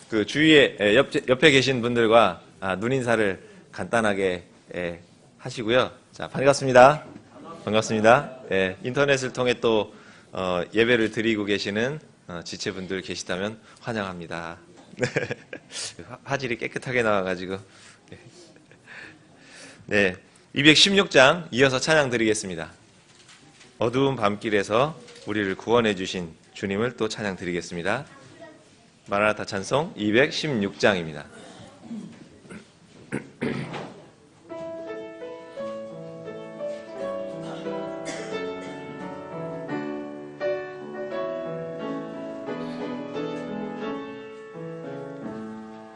그 주위에 옆에 계신 분들과 눈인사를 간단하게 하시고요. 자, 반갑습니다. 반갑습니다. 인터넷을 통해 또 예배를 드리고 계시는 지체분들 계시다면 환영합니다. 네. 화질이 깨끗하게 나와가지고. 네. 216장 이어서 찬양 드리겠습니다. 어두운 밤길에서 우리를 구원해 주신 주님을 또 찬양 드리겠습니다. 마라나타 찬송 216장입니다.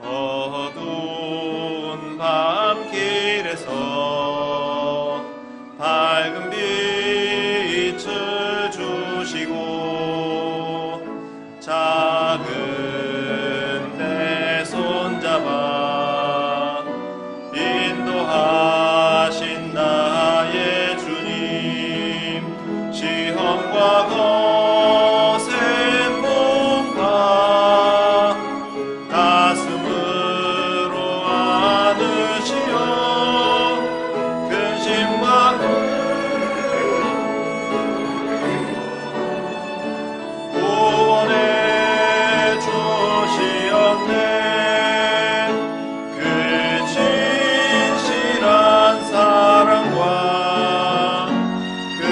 어두운 밤길에서 밝은 빛을 주시고 작은 내 손잡아 인도하신 나의 주님, 시험과 거센 몸과 가슴으로 안으시며 근심과 구원해 주시었네. 그 진실한 사랑과 그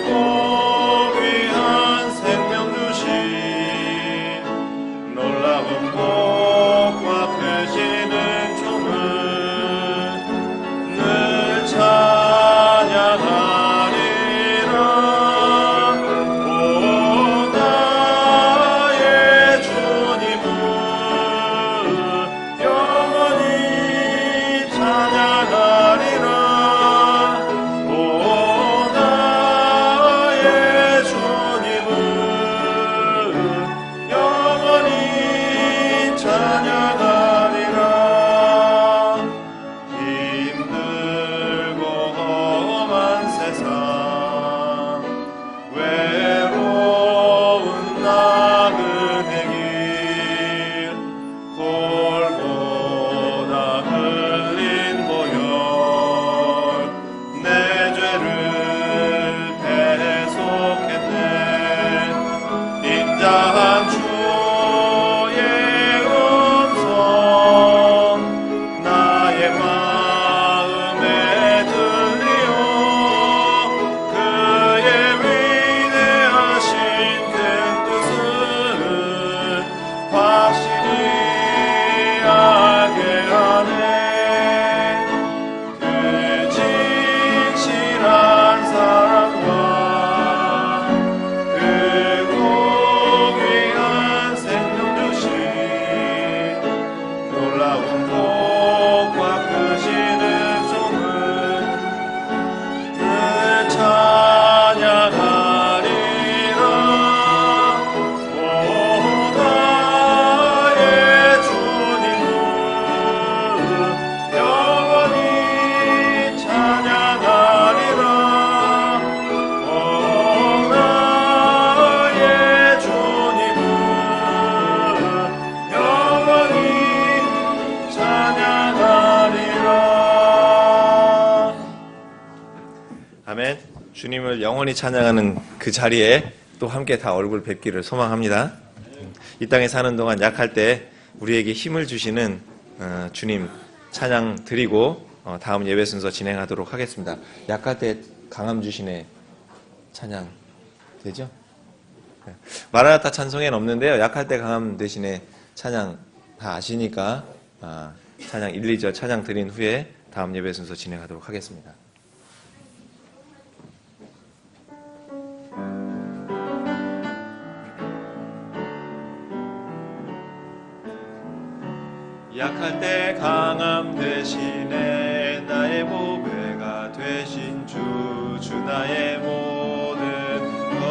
고귀한 생명 주신 놀라운 복과 크신 은총을 늘 찬양하리라. 오 나의 주님을 영원히 찬양하리라. 오 나의 주님을 영원히 찬양하리라. 힘들고 험한 세상, 외로운 나그네 길, 골고다 흘린 보혈 내 죄를 대속했네. 인자한 주의 음성 나의 마음에 들리어 그의 위대하신 큰 뜻을 확실히 알게 하네. 그 진실한 사랑과 그 고귀한 생명 주신 놀라운 복과 크신 은총을 늘 찬양하리라. 오 나의 주님을 영원히 찬양하리라. 오 나의 주님을 영원히 찬양하리라. 아멘. 주님을 영원히 찬양하는 그 자리에 또 함께 다 얼굴 뵙기를 소망합니다. 이 땅에 사는 동안 약할 때 우리에게 힘을 주시는 주님 찬양 드리고 다음 예배 순서 진행하도록 하겠습니다. 약할 때 강함 주시네 찬양 되죠? 네. 마라나타 찬송에는 없는데요. 약할 때 강함 대신에 찬양 다 아시니까 찬양 1, 2절 찬양 드린 후에 다음 예배 순서 진행하도록 하겠습니다. 약할 때 강함 대신에 나의 보배가 되신 주 나의 모든 것,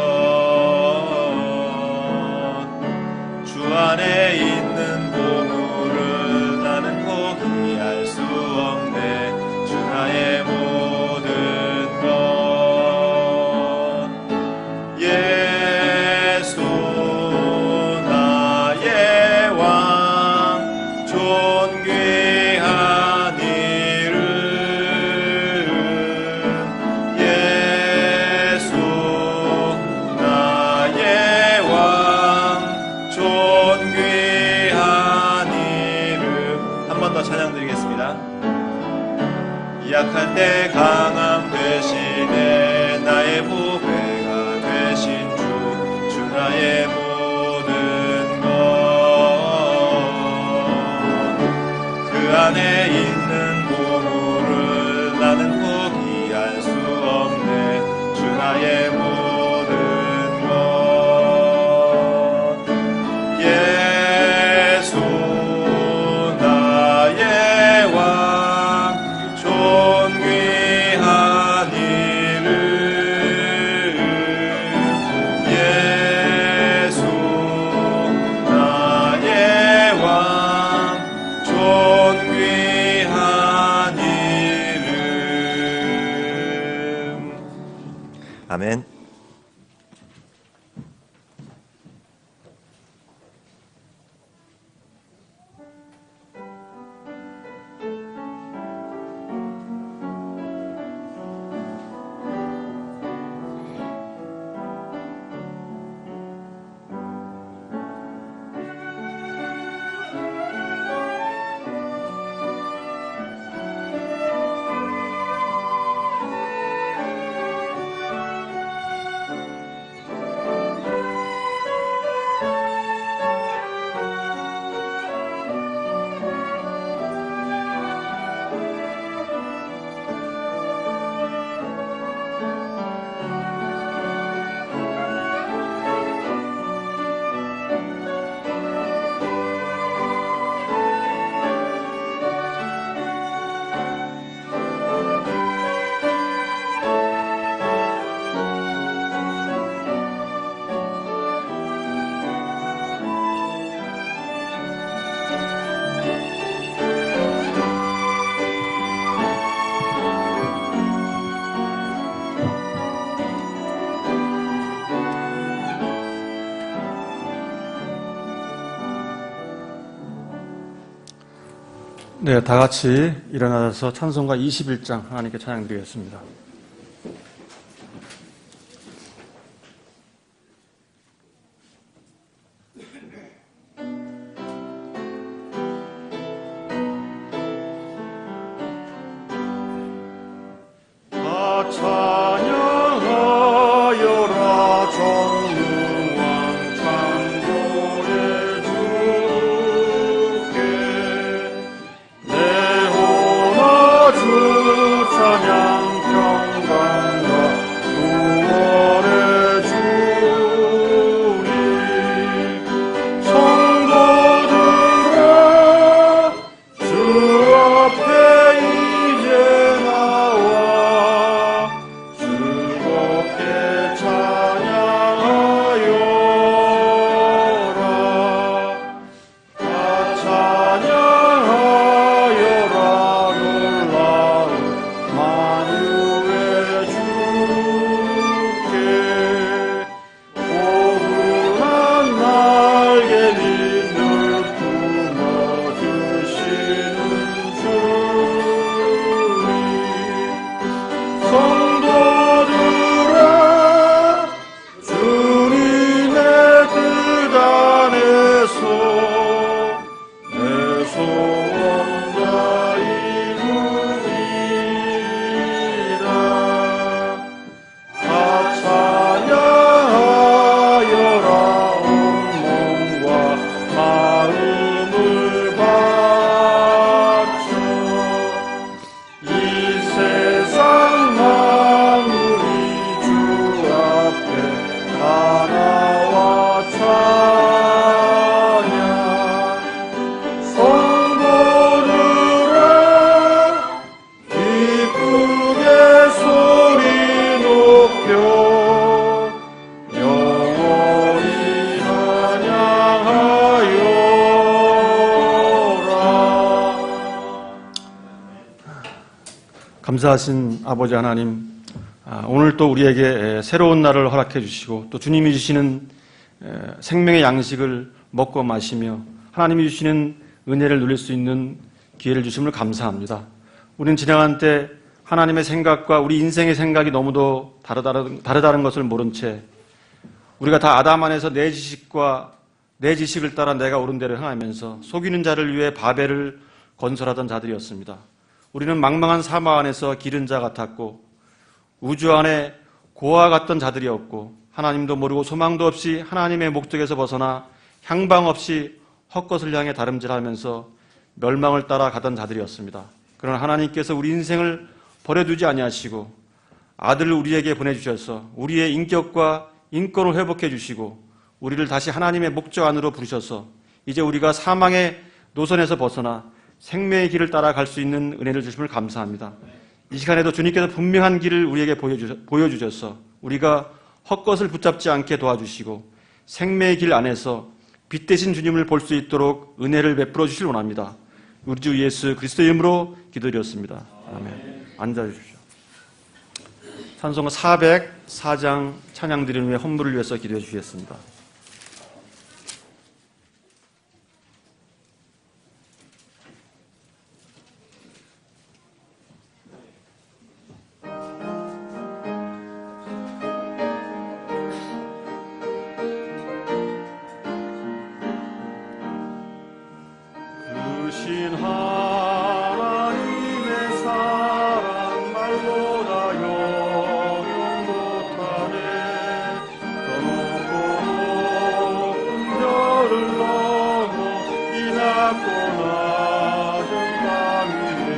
주 안에 있는 보물을 나는 포기할 수 없네. 주 나의 모든 것, 예수 나의 왕 합니다. 약할 때 강함 되시네 나의 보배가 되신 주 나의 모든 것 그 안에 있는 보물을 나는 포기할 수 없네 주 나의 모든 것 예수 나의 왕 존귀한 이름 예수 나의 왕 존귀한 이름. 아멘. 네, 다 같이 일어나서 찬송가 21장 하나님께 찬양드리겠습니다. 다 찬양하여라 전능왕 창조의 주께 내 호나 주 찬양 평강과 구원의 주님 성도들아 주 앞에 이제 나와 즐겁게 찬양하여라 다 찬양하여라 놀라운 만유의 주께 고분한 날개를 품어주시는 주님 성도들아 주님의 뜻 안에서 내 소원 다 이루리라 다 찬양하여라 온 몸과 마음을 바쳐 이 세상 만물이 주 앞에 하나와 찬양 성도들아 기쁘게 소리 높여 영원히 찬양하여라. 감사하신 아버지 하나님, 오늘 또 우리에게 새로운 날을 허락해 주시고 또 주님이 주시는 생명의 양식을 먹고 마시며 하나님이 주시는 은혜를 누릴 수 있는 기회를 주심을 감사합니다. 우리는 지나간 때 하나님의 생각과 우리 인생의 생각이 너무도 다르다는 것을 모른 채 우리가 다 아담 안에서 내 지식과 내 지식을 따라 내가 옳은 대로 행하면서 속이는 자를 위해 바벨을 건설하던 자들이었습니다. 우리는 망망한 사막 안에서 기른 자 같았고 우주 안에 고아 같던 자들이었고 하나님도 모르고 소망도 없이 하나님의 목적에서 벗어나 향방 없이 헛것을 향해 다름질하면서 멸망을 따라 가던 자들이었습니다. 그러나 하나님께서 우리 인생을 버려두지 아니하시고 아들을 우리에게 보내주셔서 우리의 인격과 인권을 회복해 주시고 우리를 다시 하나님의 목적 안으로 부르셔서 이제 우리가 사망의 노선에서 벗어나 생명의 길을 따라갈 수 있는 은혜를 주심을 감사합니다. 이 시간에도 주님께서 분명한 길을 우리에게 보여주셔서 우리가 헛것을 붙잡지 않게 도와주시고 생명의 길 안에서 빛 대신 주님을 볼 수 있도록 은혜를 베풀어 주시길 원합니다. 우리 주 예수 그리스도의 이름으로 기도드렸습니다. 아멘. 앉아주십시오. 찬송가 404장 찬양 드리는 후에 헌물을 위해서 기도해 주시겠습니다. 크신 하나님의 사랑 말보다 영영 못하네. 떠놓고 높은 별을 넘어 이 낮고 낮은 땅 위에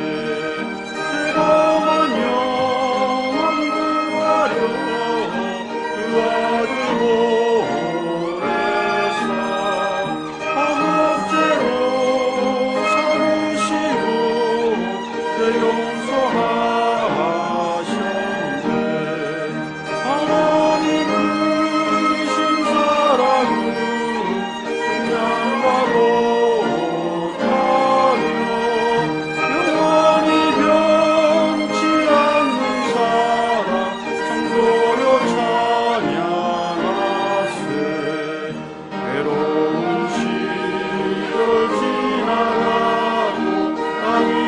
새로운 영원 구하려 그 아들 보내사 화목제로 용서하셨네. 하나님 크신 사랑은 그냥과 못하며 영원히 변치 않는 사랑 성도여 찬양하세. 외로운 시절 지나가고 땅 위에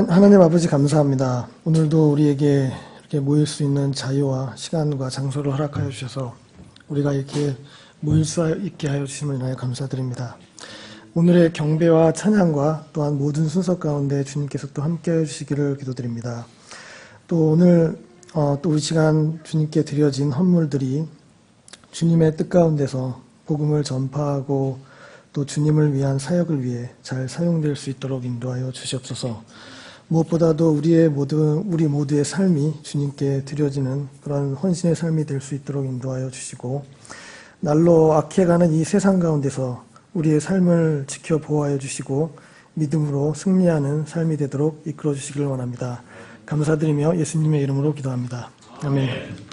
하나님 아버지 감사합니다. 오늘도 우리에게 이렇게 모일 수 있는 자유와 시간과 장소를 허락하여 주셔서 우리가 이렇게 모일 수 있게 하여 주심을 인하여 감사드립니다. 오늘의 경배와 찬양과 또한 모든 순서 가운데 주님께서 또 함께해 주시기를 기도드립니다. 또 오늘 또 우리 시간 주님께 드려진 헌물들이 주님의 뜻 가운데서 복음을 전파하고 또 주님을 위한 사역을 위해 잘 사용될 수 있도록 인도하여 주시옵소서. 무엇보다도 우리 모두의 삶이 주님께 드려지는 그런 헌신의 삶이 될 수 있도록 인도하여 주시고, 날로 악해가는 이 세상 가운데서 우리의 삶을 지켜 보호하여 주시고 믿음으로 승리하는 삶이 되도록 이끌어 주시길 원합니다. 감사드리며 예수님의 이름으로 기도합니다. 아멘.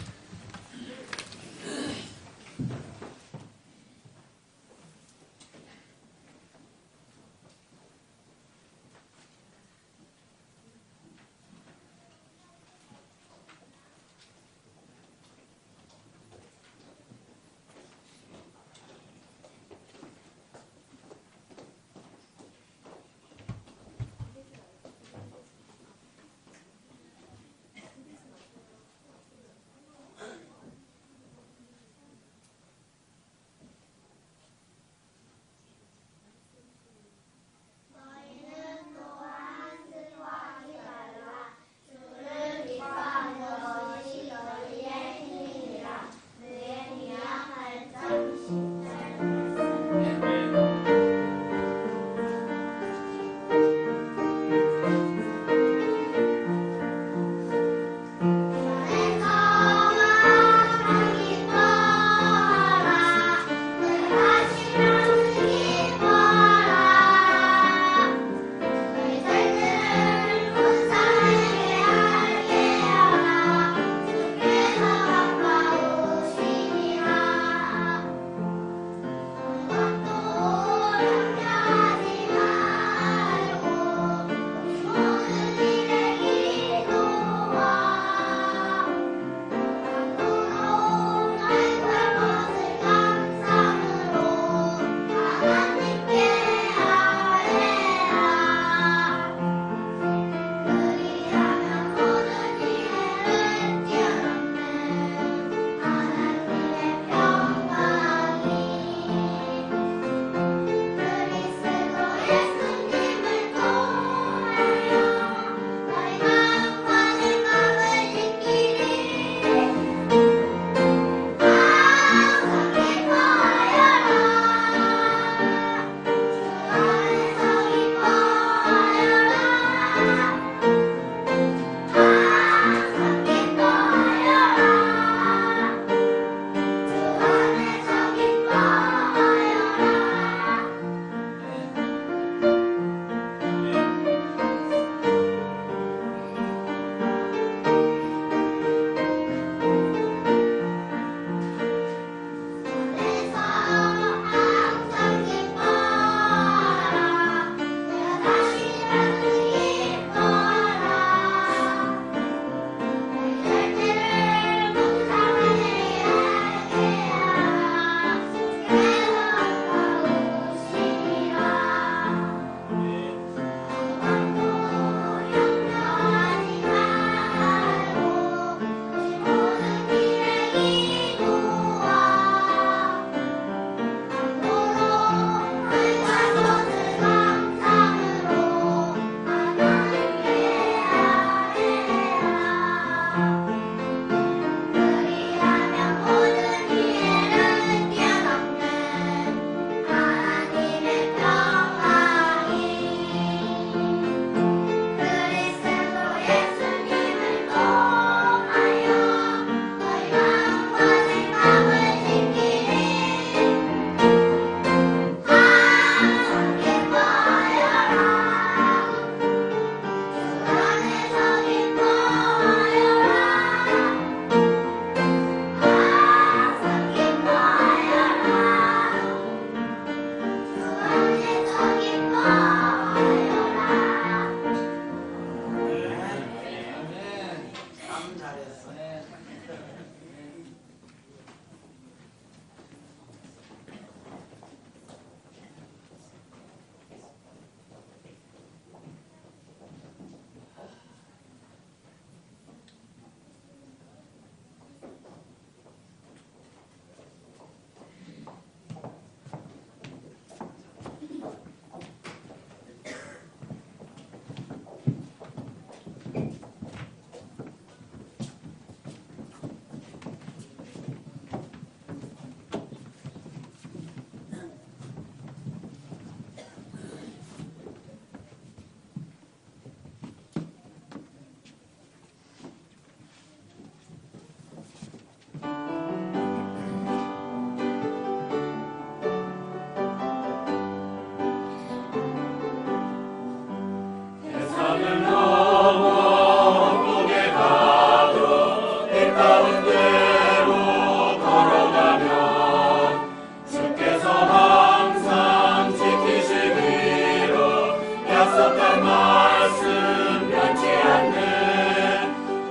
것은 변치 않는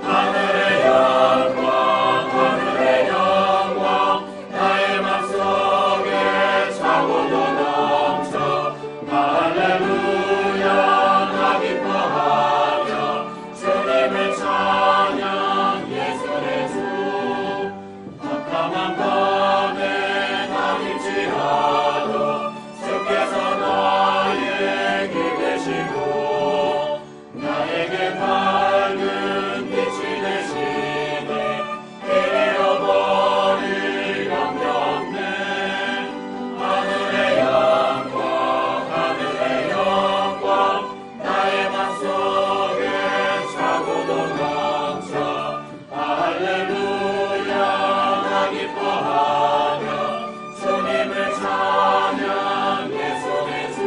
하늘의 영광 하늘의 영광 나의 맘속에 차고도 넘쳐 할렐루야 나 기뻐하며 주님을 찬양 예수의 주 깜깜한 밤에 나일지라도 주께서 나의 길 되시고 나에게 밝은 빛이 되시니 길 잃어버릴 염려 없네 하늘의 영광 하늘의 영광 나의 맘속에 차고도 넘쳐 할렐루야 나 기뻐하며 주님을 찬양 예수의 주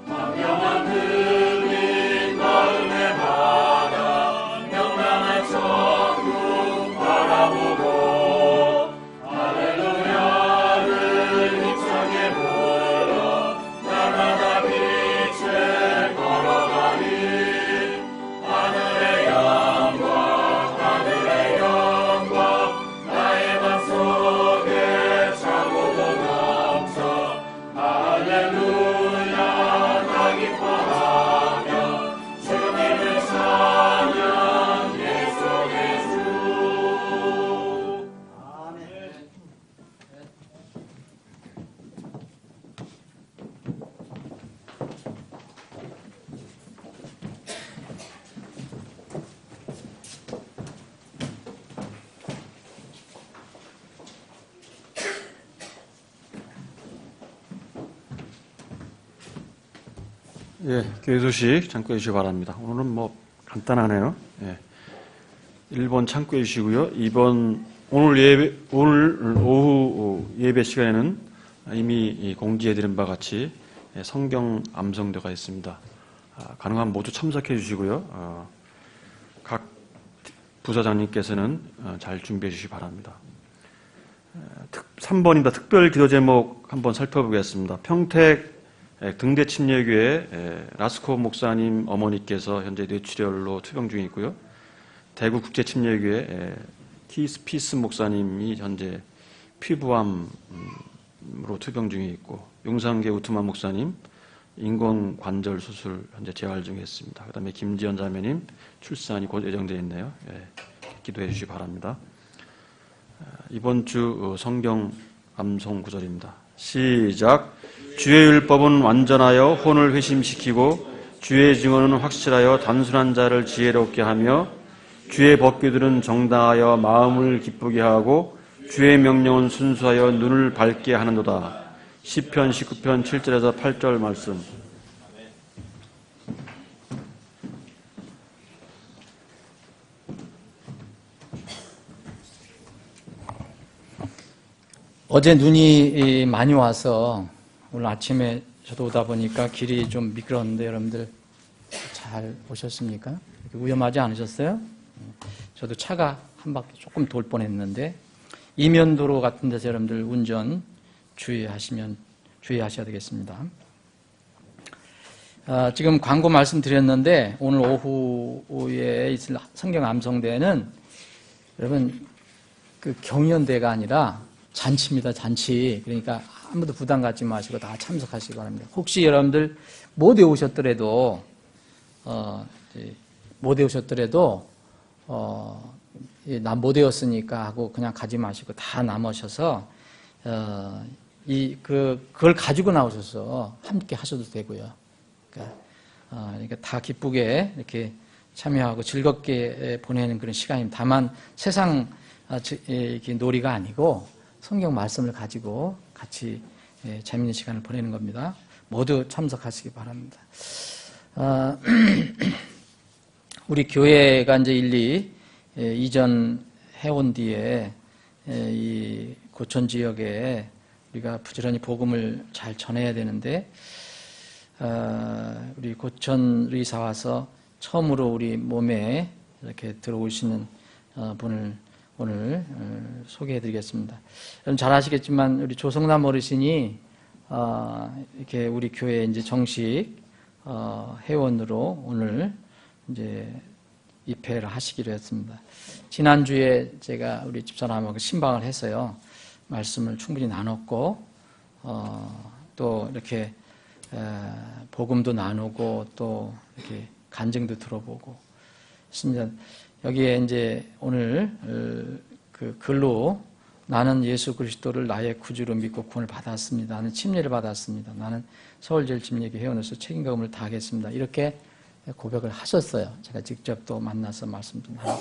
명령한 흙인 마음의 바다 명랑한 천국 바라보고 할렐루야를 힘차게 불러 날마다 빛에 걸어가니 하늘의 영광 하늘의 영광 나의 맘속에 차고도 넘쳐 할렐루야 나 기뻐하며 주님을 찬양 예수의 주 예, 교회 소식 참고해 주시기 바랍니다. 오늘은 뭐 간단하네요. 예. 1번 참고해 주시고요. 2번 오늘 오후 예배 시간에는 이미 공지해 드린 바 같이 성경 암송대가 있습니다. 가능한 모두 참석해 주시고요. 각 부사장님께서는 잘 준비해 주시기 바랍니다. 3번입니다. 특별 기도 제목 한번 살펴보겠습니다. 평택 등대 침례교회 라스코 목사님 어머니께서 현재 뇌출혈로 투병 중에 있고요. 대구 국제 침례교회 키스 목사님이 현재 피부암으로 투병 중에 있고, 용산교회 우트만 목사님 인공 관절 수술 현재 재활 중에 있습니다. 그다음에 김지연 자매님 출산이 곧 예정되어 있네요. 기도해 주시기 바랍니다. 이번 주 성경 암송 구절입니다. 시작. 주의 율법은 완전하여 혼을 회심시키고 주의 증언은 확실하여 단순한 자를 지혜롭게 하며 주의 법규들은 정당하여 마음을 기쁘게 하고 주의 명령은 순수하여 눈을 밝게 하는도다. 시편 19편 7절에서 8절 말씀. 어제 눈이 많이 와서 오늘 아침에 저도 오다 보니까 길이 좀 미끄러웠는데 여러분들 잘 오셨습니까? 위험하지 않으셨어요? 저도 차가 한 바퀴 조금 돌 뻔했는데 이면도로 같은 데서 여러분들 운전 주의하셔야 되겠습니다. 지금 광고 말씀드렸는데 오늘 오후에 있을 성경 암송대회는 여러분 그 경연대가 아니라 잔치입니다. 잔치. 그러니까 아무도 부담 갖지 마시고 다 참석하시기 바랍니다. 혹시 여러분들 못 외우셨더라도 나 못 외웠으니까 하고 그냥 가지 마시고 다 남으셔서 그걸 가지고 나오셔서 함께 하셔도 되고요. 그러니까 다 기쁘게 이렇게 참여하고 즐겁게 보내는 그런 시간입니다. 다만 세상 놀이가 아니고 성경 말씀을 가지고 같이 재미있는 시간을 보내는 겁니다. 모두 참석하시기 바랍니다. 우리 교회가 이제 이전해온 뒤에 이 고천 지역에 우리가 부지런히 복음을 잘 전해야 되는데 우리 고천 의사 와서 처음으로 우리 몸에 이렇게 들어오시는 분을 오늘 소개해 드리겠습니다. 여러분 잘 아시겠지만 우리 조성남 어르신이 이렇게 우리 교회 이제 정식 회원으로 오늘 이제 입회를 하시기로 했습니다. 지난주에 제가 우리 집사람하고 신방을 해서요. 말씀을 충분히 나눴고 또 이렇게 복음도 나누고 또 이렇게 간증도 들어보고 했습니다. 여기에 이제 오늘 그 글로 나는 예수 그리스도를 나의 구주로 믿고 구원을 받았습니다. 나는 침례를 받았습니다. 나는 서울제일침례교회 회원으로서 책임감을 다하겠습니다. 이렇게 고백을 하셨어요. 제가 직접 또 만나서 말씀 좀 하고.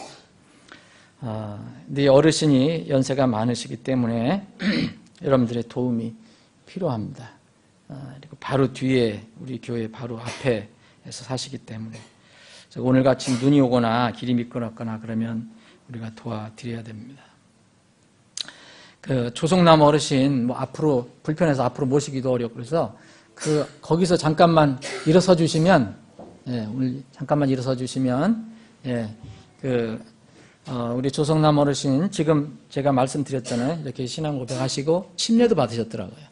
근데 어르신이 연세가 많으시기 때문에 여러분들의 도움이 필요합니다. 그리고 바로 뒤에 우리 교회 바로 앞에서 사시기 때문에 오늘같이 눈이 오거나 길이 미끄럽거나 그러면 우리가 도와드려야 됩니다. 그 조성남 어르신 뭐 앞으로 불편해서 앞으로 모시기도 어렵고 그래서 거기서 잠깐만 일어서 주시면 오늘 잠깐만 일어서 주시면 우리 조성남 어르신 지금 제가 말씀드렸잖아요. 이렇게 신앙 고백하시고 침례도 받으셨더라고요.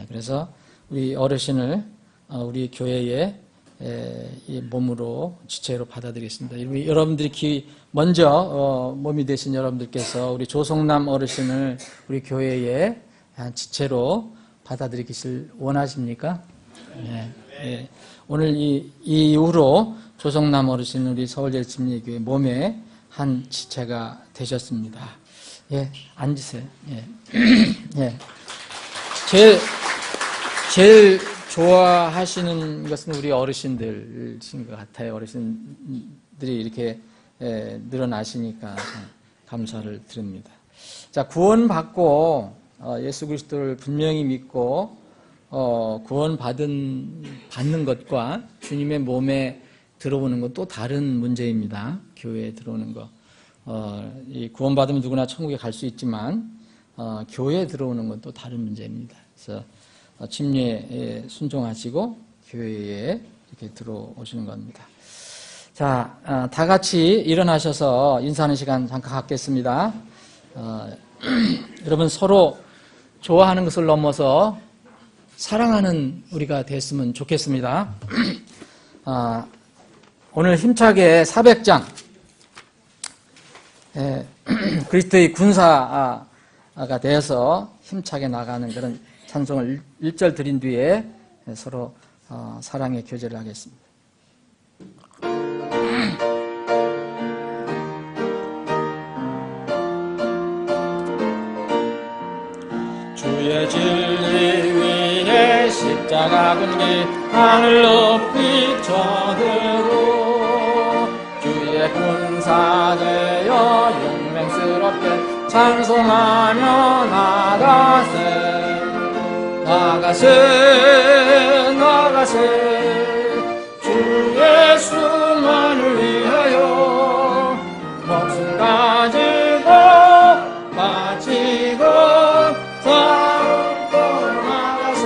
그래서 우리 어르신을 우리 교회에 이 몸으로 지체로 받아들이겠습니다. 여러분들이 먼저 몸이 되신 여러분들께서 우리 조성남 어르신을 우리 교회에 지체로 받아들이기를 원하십니까? 네. 오늘 이 이후로 조성남 어르신 우리 서울제일침례교회 몸에 한 지체가 되셨습니다. 예, 앉으세요. 예. 예. 제일 좋아하시는 것은 우리 어르신들이신 것 같아요. 어르신들이 이렇게 늘어나시니까 감사를 드립니다. 자, 구원받고 예수 그리스도를 분명히 믿고 받는 것과 주님의 몸에 들어오는 건 또 다른 문제입니다. 교회에 들어오는 거. 이 구원받으면 누구나 천국에 갈 수 있지만 교회에 들어오는 건 또 다른 문제입니다. 그래서 침례에 순종하시고 교회에 이렇게 들어오시는 겁니다. 자, 다 같이 일어나셔서 인사하는 시간 잠깐 갖겠습니다. 여러분 서로 좋아하는 것을 넘어서 사랑하는 우리가 됐으면 좋겠습니다. 오늘 힘차게 400장 그리스도의 군사가 되어서 힘차게 나가는 그런 찬송을 1절 드린 뒤에 서로 사랑의 교제를 하겠습니다. 주의 진리 위에 십자가 군기 하늘 높이 쳐들고 주의 군사 되어 용맹스럽게 찬송하며 나가세 주 예수만을 위하여 목숨 가지고 바치고 싸우고 나가세.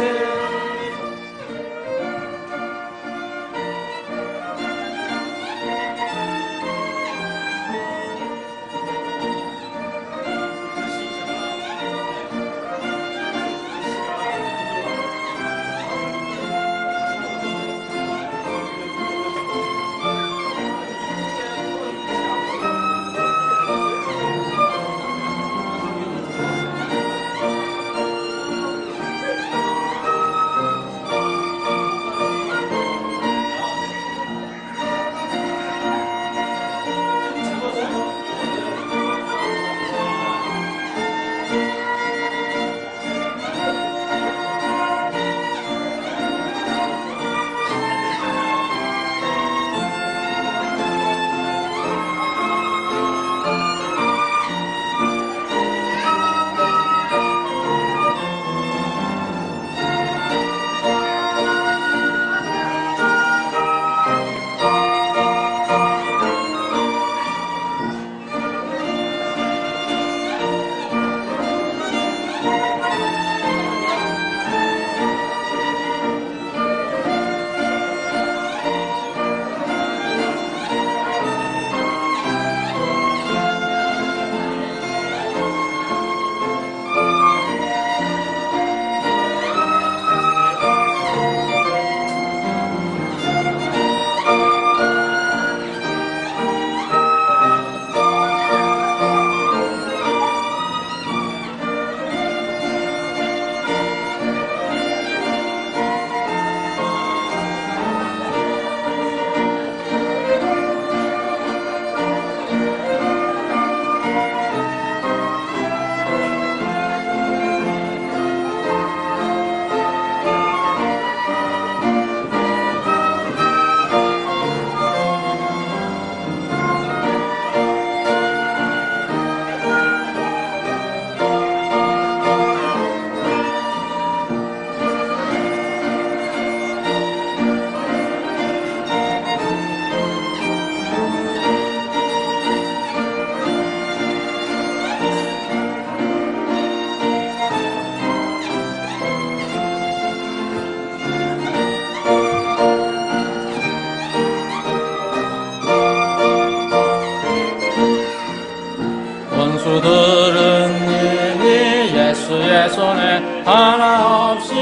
예수의 손에 하나 없이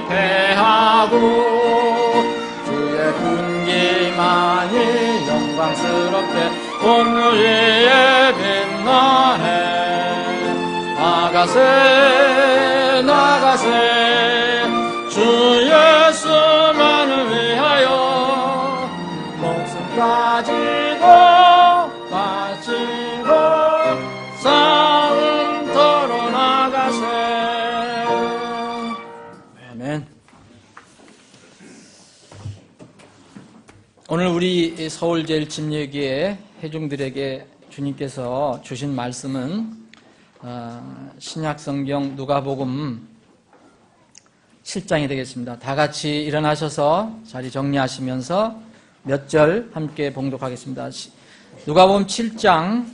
패하고 주의 군기만이 영광스럽게 온누리에 빛나네. 나가세 나가세 주 예수만을 위하여 목숨 가지고 싸움터로 나가세. 아멘. 오늘 우리 서울제일침례교회 회중들에게 주님께서 주신 말씀은 신약성경 누가복음 7장이 되겠습니다. 다 같이 일어나셔서 자리 정리하시면서 몇 절 함께 봉독하겠습니다. 누가복음 7장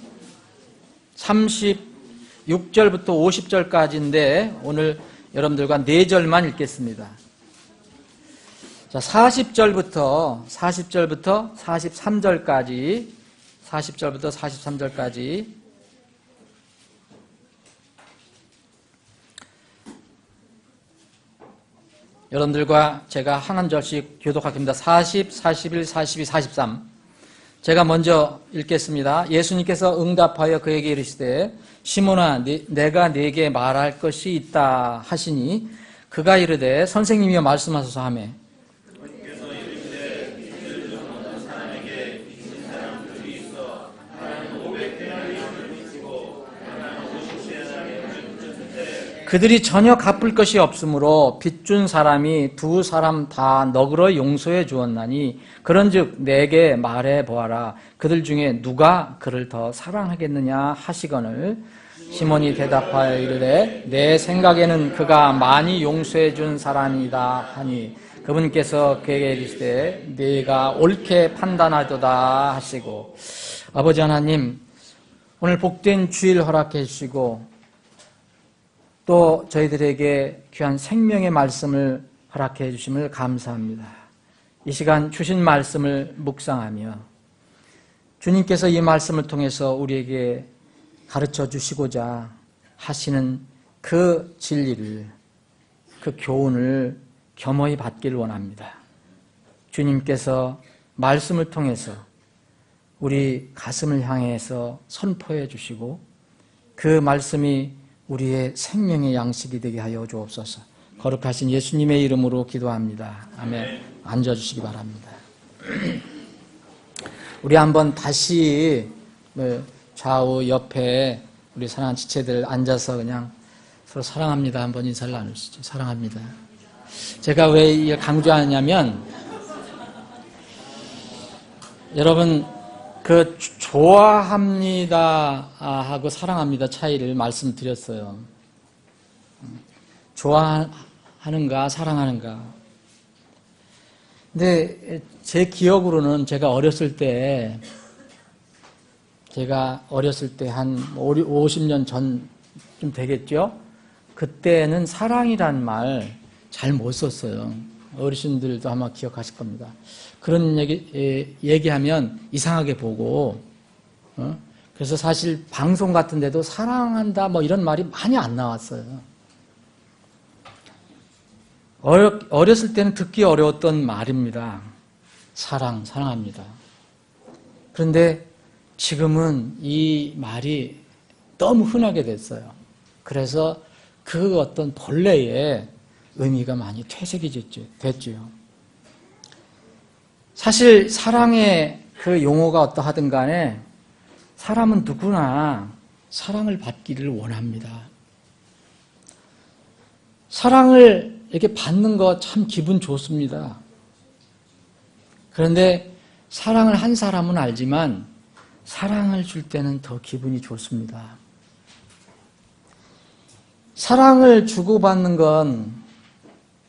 36절부터 50절까지인데 오늘 여러분들과 4절만 읽겠습니다. 자, 40절부터 43절까지 여러분들과 제가 한 절씩 교독하겠습니다. 40, 41, 42, 43. 제가 먼저 읽겠습니다. 예수님께서 응답하여 그에게 이르시되 시몬아 내가 네게 말할 것이 있다 하시니 그가 이르되 선생님이여 말씀하소서 하매 그들이 전혀 갚을 것이 없으므로 빚준 사람이 2 사람 다 너그러 용서해 주었나니 그런즉 내게 말해 보아라. 그들 중에 누가 그를 더 사랑하겠느냐 하시거늘 시몬이 대답하여 이르되 내 생각에는 그가 많이 용서해 준 사람이다 하니 그분께서 그에게 이르시되 네가 옳게 판단하도다 하시고. 아버지 하나님, 오늘 복된 주일 허락해 주시고 또 저희들에게 귀한 생명의 말씀을 허락해 주심을 감사합니다. 이 시간 주신 말씀을 묵상하며 주님께서 이 말씀을 통해서 우리에게 가르쳐 주시고자 하시는 그 진리를, 그 교훈을 겸허히 받기를 원합니다. 주님께서 말씀을 통해서 우리 가슴을 향해서 선포해 주시고 그 말씀이 우리의 생명의 양식이 되게 하여 주옵소서. 거룩하신 예수님의 이름으로 기도합니다. 아멘. 앉아주시기 바랍니다. 우리 한번 다시 좌우 옆에 우리 사랑하는 지체들 앉아서 그냥 서로 사랑합니다 한번 인사를 나누시죠. 사랑합니다. 제가 왜 이걸 강조하냐면 여러분 그 좋아합니다 하고 사랑합니다 차이를 말씀드렸어요. 좋아하는가 사랑하는가. 근데 제 기억으로는 제가 어렸을 때 한 50년 전쯤 되겠죠. 그때는 사랑이란 말 잘 못 썼어요. 어르신들도 아마 기억하실 겁니다. 그런 얘기하면 이상하게 보고, 그래서 사실 방송 같은 데도 사랑한다 뭐 이런 말이 많이 안 나왔어요. 어렸을 때는 듣기 어려웠던 말입니다. 사랑합니다. 그런데 지금은 이 말이 너무 흔하게 됐어요. 그래서 그 어떤 본래의 의미가 많이 퇴색이 됐죠. 사실 사랑의 그 용어가 어떠하든 간에 사람은 누구나 사랑을 받기를 원합니다. 사랑을 이렇게 받는 거 참 기분 좋습니다. 그런데 사랑을 한 사람은 알지만 사랑을 줄 때는 더 기분이 좋습니다. 사랑을 주고받는 건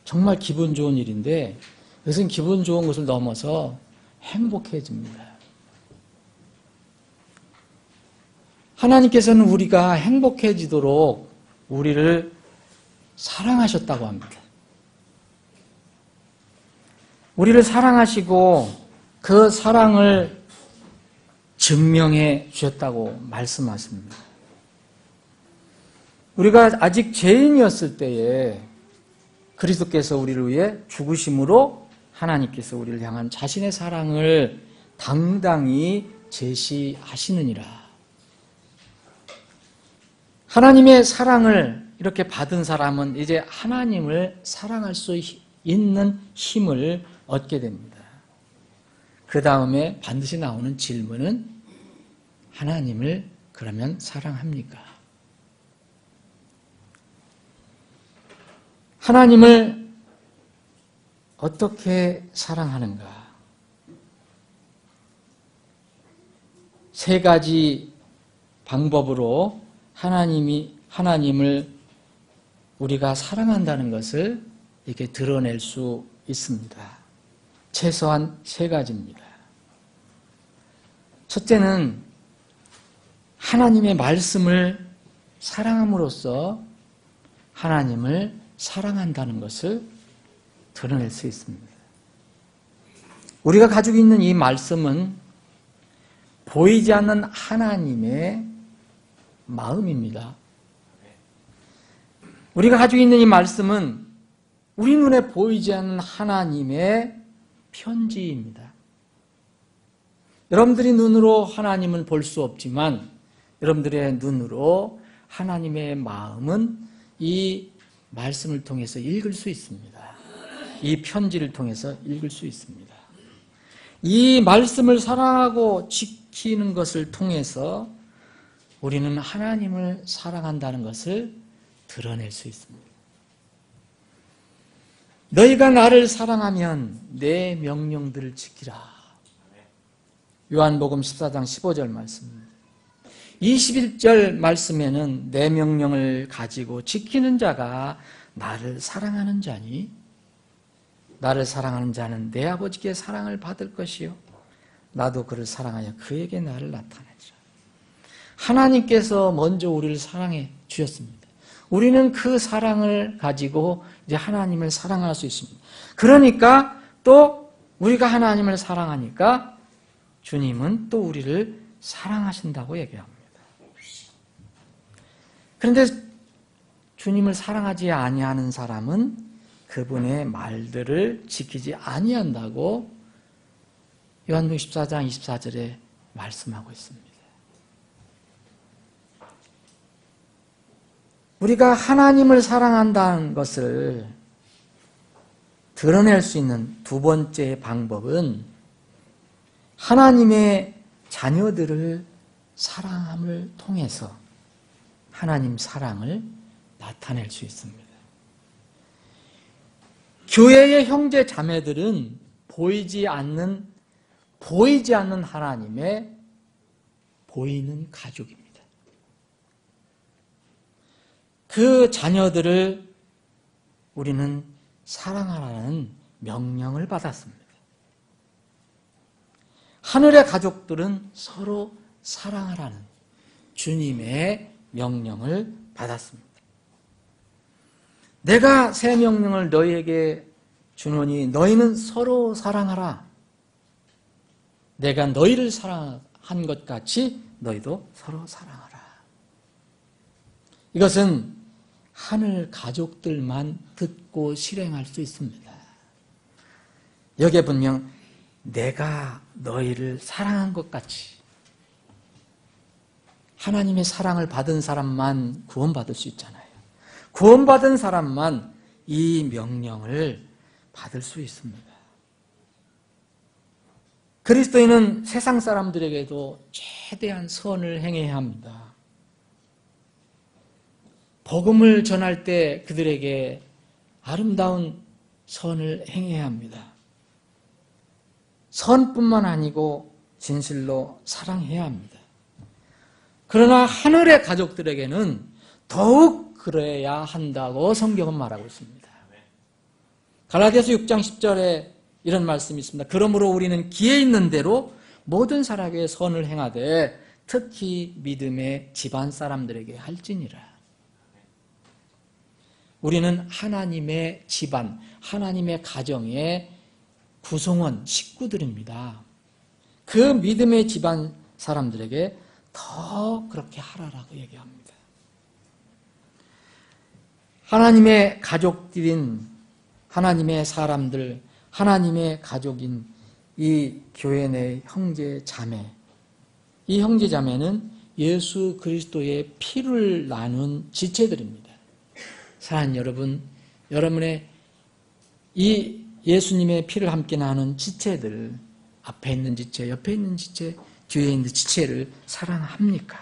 정말 기분 좋은 일인데 이것은 기분 좋은 것을 넘어서 행복해집니다. 하나님께서는 우리가 행복해지도록 우리를 사랑하셨다고 합니다. 우리를 사랑하시고 그 사랑을 증명해 주셨다고 말씀하십니다. 우리가 아직 죄인이었을 때에 그리스도께서 우리를 위해 죽으심으로 하나님께서 우리를 향한 자신의 사랑을 당당히 제시하시느니라. 하나님의 사랑을 이렇게 받은 사람은 이제 하나님을 사랑할 수 있는 힘을 얻게 됩니다. 그 다음에 반드시 나오는 질문은 하나님을 그러면 사랑합니까? 하나님을 어떻게 사랑하는가? 세 가지 방법으로 하나님을 우리가 사랑한다는 것을 이렇게 드러낼 수 있습니다. 최소한 세 가지입니다. 첫째는 하나님의 말씀을 사랑함으로써 하나님을 사랑한다는 것을 드러낼 수 있습니다. 우리가 가지고 있는 이 말씀은 보이지 않는 하나님의 마음입니다. 우리가 가지고 있는 이 말씀은 우리 눈에 보이지 않는 하나님의 편지입니다. 여러분들이 눈으로 하나님은 볼 수 없지만 여러분들의 눈으로 하나님의 마음은 이 말씀을 통해서 읽을 수 있습니다. 이 편지를 통해서 읽을 수 있습니다. 이 말씀을 사랑하고 지키는 것을 통해서 우리는 하나님을 사랑한다는 것을 드러낼 수 있습니다. 너희가 나를 사랑하면 내 명령들을 지키라. 요한복음 14장 15절 말씀입니다. 21절 말씀에는 내 명령을 가지고 지키는 자가 나를 사랑하는 자니 나를 사랑하는 자는 내 아버지께 사랑을 받을 것이요 나도 그를 사랑하여 그에게 나를 나타내리라. 하나님께서 먼저 우리를 사랑해 주셨습니다. 우리는 그 사랑을 가지고 이제 하나님을 사랑할 수 있습니다. 그러니까 또 우리가 하나님을 사랑하니까 주님은 또 우리를 사랑하신다고 얘기합니다. 그런데 주님을 사랑하지 아니하는 사람은 그분의 말들을 지키지 아니한다고 요한복음 14장 24절에 말씀하고 있습니다. 우리가 하나님을 사랑한다는 것을 드러낼 수 있는 두 번째 방법은 하나님의 자녀들을 사랑함을 통해서 하나님 사랑을 나타낼 수 있습니다. 교회의 형제 자매들은 보이지 않는 하나님의 보이는 가족입니다. 그 자녀들을 우리는 사랑하라는 명령을 받았습니다. 하늘의 가족들은 서로 사랑하라는 주님의 명령을 받았습니다. 내가 새 명령을 너희에게 주노니 너희는 서로 사랑하라. 내가 너희를 사랑한 것 같이 너희도 서로 사랑하라. 이것은 하늘 가족들만 듣고 실행할 수 있습니다. 여기에 분명 내가 너희를 사랑한 것 같이 하나님의 사랑을 받은 사람만 구원받을 수 있잖아요. 구원받은 사람만 이 명령을 받을 수 있습니다. 그리스도인은 세상 사람들에게도 최대한 선을 행해야 합니다. 복음을 전할 때 그들에게 아름다운 선을 행해야 합니다. 선뿐만 아니고 진실로 사랑해야 합니다. 그러나 하늘의 가족들에게는 더욱 그래야 한다고 성경은 말하고 있습니다. 갈라디아서 6장 10절에 이런 말씀이 있습니다. 그러므로 우리는 기회 있는 대로 모든 사람에게 선을 행하되 특히 믿음의 집안 사람들에게 할지니라. 우리는 하나님의 집안, 하나님의 가정의 구성원, 식구들입니다. 그 믿음의 집안 사람들에게 더 그렇게 하라라고 얘기합니다. 하나님의 가족들인 하나님의 사람들, 하나님의 가족인 이 교회 내 형제 자매, 이 형제 자매는 예수 그리스도의 피를 나눈 지체들입니다. 사랑하는 여러분, 여러분의 이 예수님의 피를 함께 나눈 지체들, 앞에 있는 지체, 옆에 있는 지체, 뒤에 있는 지체를 사랑합니까?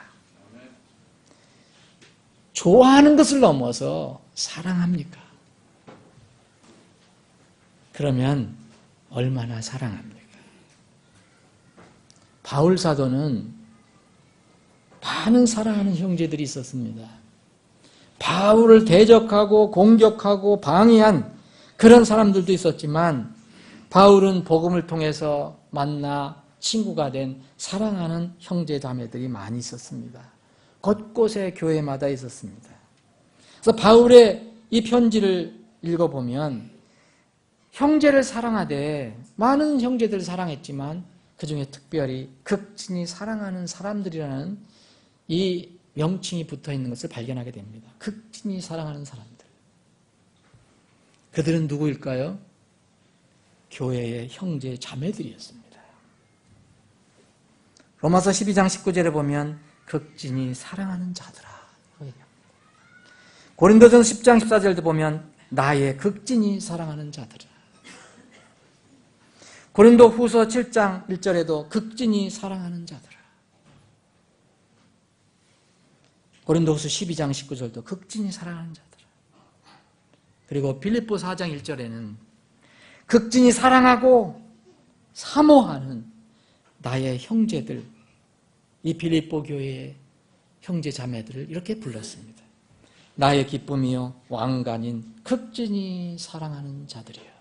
좋아하는 것을 넘어서 사랑합니까? 그러면 얼마나 사랑합니까? 바울 사도는 많은 사랑하는 형제들이 있었습니다. 바울을 대적하고 공격하고 방해한 그런 사람들도 있었지만 바울은 복음을 통해서 만나 친구가 된 사랑하는 형제 자매들이 많이 있었습니다. 곳곳에 교회마다 있었습니다. 그래서 바울의 이 편지를 읽어보면 형제를 사랑하되 많은 형제들을 사랑했지만 그 중에 특별히 극진히 사랑하는 사람들이라는 이 명칭이 붙어 있는 것을 발견하게 됩니다. 극진히 사랑하는 사람들. 그들은 누구일까요? 교회의 형제 자매들이었습니다. 로마서 12장 19절에 보면 극진히 사랑하는 자들아. 고린도전서 10장 14절도 보면 나의 극진히 사랑하는 자들아. 고린도 후서 7장 1절에도 극진히 사랑하는 자들아. 고린도 후서 12장 19절도 극진히 사랑하는 자들아. 그리고 빌립보 4장 1절에는 극진히 사랑하고 사모하는 나의 형제들, 이 빌립보 교회의 형제 자매들을 이렇게 불렀습니다. 나의 기쁨이요 왕관인 극진히 사랑하는 자들이요.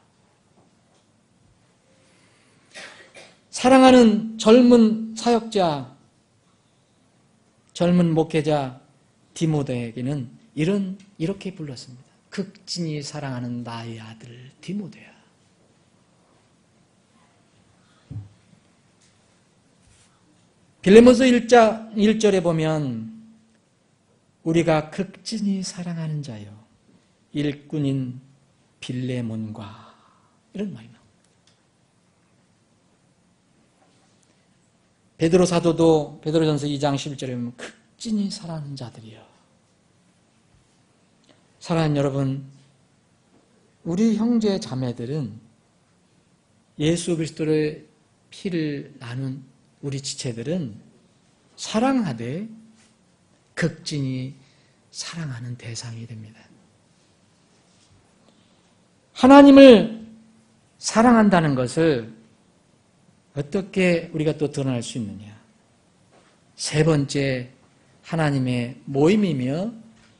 사랑하는 젊은 사역자, 젊은 목회자 디모데에게는 이렇게 불렀습니다. 극진히 사랑하는 나의 아들 디모데야. 빌레몬서 1절에 보면 우리가 극진히 사랑하는 자요 일꾼인 빌레몬과 이런 말이 나옵니다. 베드로 사도도 베드로전서 2장 11절에 보면 극진히 사랑하는 자들이요. 사랑하는 여러분, 우리 형제 자매들은 예수 그리스도의 피를 나눈 우리 지체들은 사랑하되 극진히 사랑하는 대상이 됩니다. 하나님을 사랑한다는 것을 어떻게 우리가 또 드러낼 수 있느냐? 세 번째, 하나님의 모임이며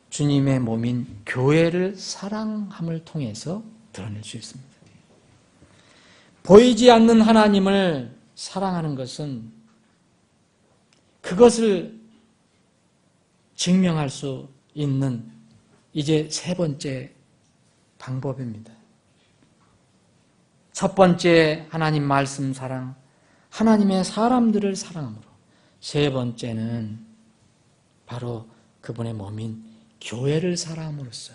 주님의 몸인 교회를 사랑함을 통해서 드러낼 수 있습니다. 보이지 않는 하나님을 사랑하는 것은 그것을 증명할 수 있는 이제 세 번째 방법입니다. 첫 번째 하나님 말씀 사랑, 하나님의 사람들을 사랑함으로, 세 번째는 바로 그분의 몸인 교회를 사랑함으로써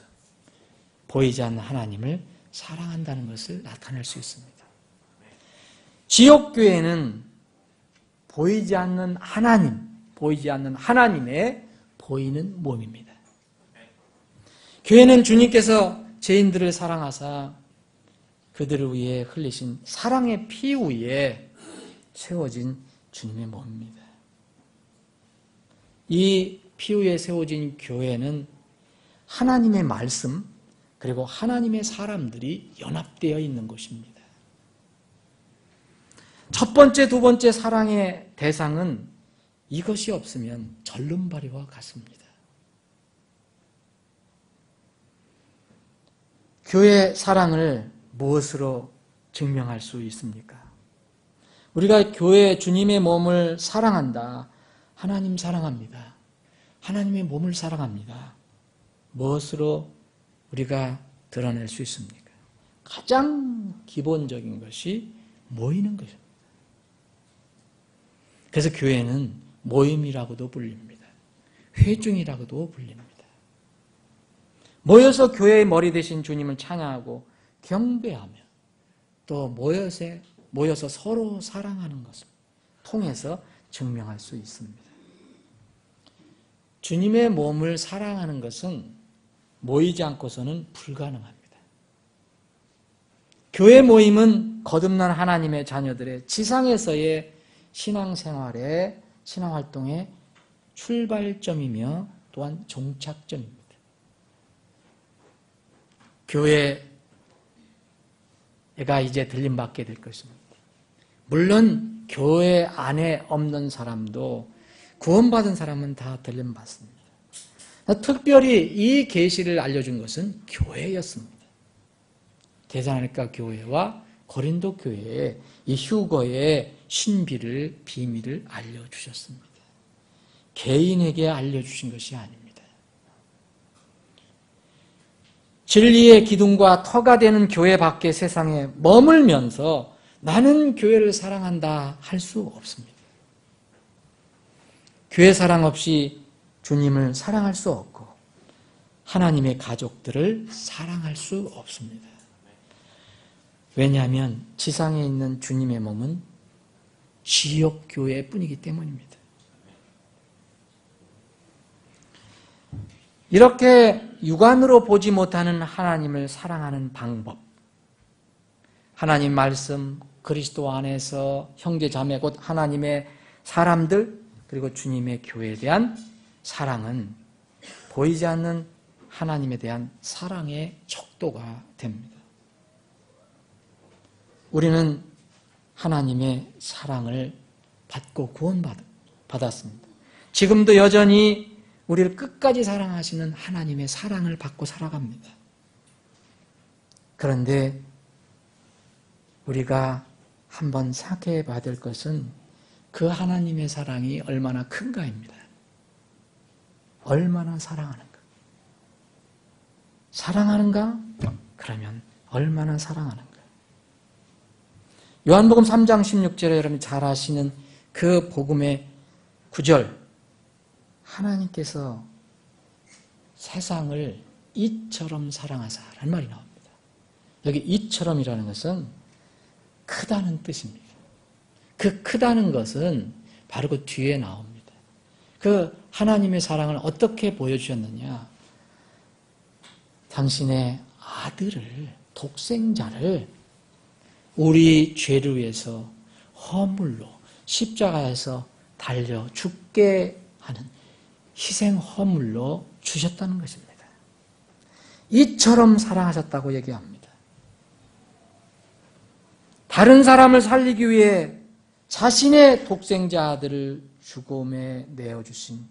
보이지 않는 하나님을 사랑한다는 것을 나타낼 수 있습니다. 지옥교회는 보이지 않는 하나님, 보이지 않는 하나님의 보이는 몸입니다. 교회는 주님께서 죄인들을 사랑하사 그들을 위해 흘리신 사랑의 피 위에 세워진 주님의 몸입니다. 이 피 위에 세워진 교회는 하나님의 말씀 그리고 하나님의 사람들이 연합되어 있는 곳입니다. 첫 번째, 두 번째 사랑의 대상은 이것이 없으면 절름발이와 같습니다. 교회 사랑을 무엇으로 증명할 수 있습니까? 우리가 교회 주님의 몸을 사랑한다. 하나님 사랑합니다. 하나님의 몸을 사랑합니다. 무엇으로 우리가 드러낼 수 있습니까? 가장 기본적인 것이 모이는 것입니다. 그래서 교회는 모임이라고도 불립니다. 회중이라고도 불립니다. 모여서 교회의 머리 되신 주님을 찬양하고 경배하며 또 모여서 서로 사랑하는 것을 통해서 증명할 수 있습니다. 주님의 몸을 사랑하는 것은 모이지 않고서는 불가능합니다. 교회 모임은 거듭난 하나님의 자녀들의 지상에서의 신앙생활의 신앙활동의 출발점이며 또한 종착점입니다. 교회가 이제 들림받게 될 것입니다. 물론 교회 안에 없는 사람도 구원받은 사람은 다 들림받습니다. 특별히 이 계시를 알려준 것은 교회였습니다. 대사로니까 교회와 고린도 교회에 이 휴거의 신비를 비밀을 알려주셨습니다. 개인에게 알려주신 것이 아닙니다. 진리의 기둥과 터가 되는 교회 밖의 세상에 머물면서 나는 교회를 사랑한다 할 수 없습니다. 교회 사랑 없이 주님을 사랑할 수 없고 하나님의 가족들을 사랑할 수 없습니다. 왜냐하면 지상에 있는 주님의 몸은 지역교회뿐이기 때문입니다. 이렇게 육안으로 보지 못하는 하나님을 사랑하는 방법, 하나님 말씀, 그리스도 안에서 형제 자매 곧 하나님의 사람들 그리고 주님의 교회에 대한 사랑은 보이지 않는 하나님에 대한 사랑의 척도가 됩니다. 우리는 하나님의 사랑을 받고 구원받았습니다. 지금도 여전히 우리를 끝까지 사랑하시는 하나님의 사랑을 받고 살아갑니다. 그런데 우리가 한번 생각해 봐야 될 것은 그 하나님의 사랑이 얼마나 큰가입니다. 얼마나 사랑하는가? 사랑하는가? 그러면 얼마나 사랑하는가? 요한복음 3장 16절에 여러분이 잘 아시는 그 복음의 9절, 하나님께서 세상을 이처럼 사랑하사라는 말이 나옵니다. 여기 이처럼이라는 것은 크다는 뜻입니다. 그 크다는 것은 바로 그 뒤에 나옵니다. 그 하나님의 사랑을 어떻게 보여주셨느냐? 당신의 아들을, 독생자를 우리 죄를 위해서 허물로 십자가에서 달려 죽게 하는 희생 허물로 주셨다는 것입니다. 이처럼 사랑하셨다고 얘기합니다. 다른 사람을 살리기 위해 자신의 독생자 아들을 죽음에 내어주신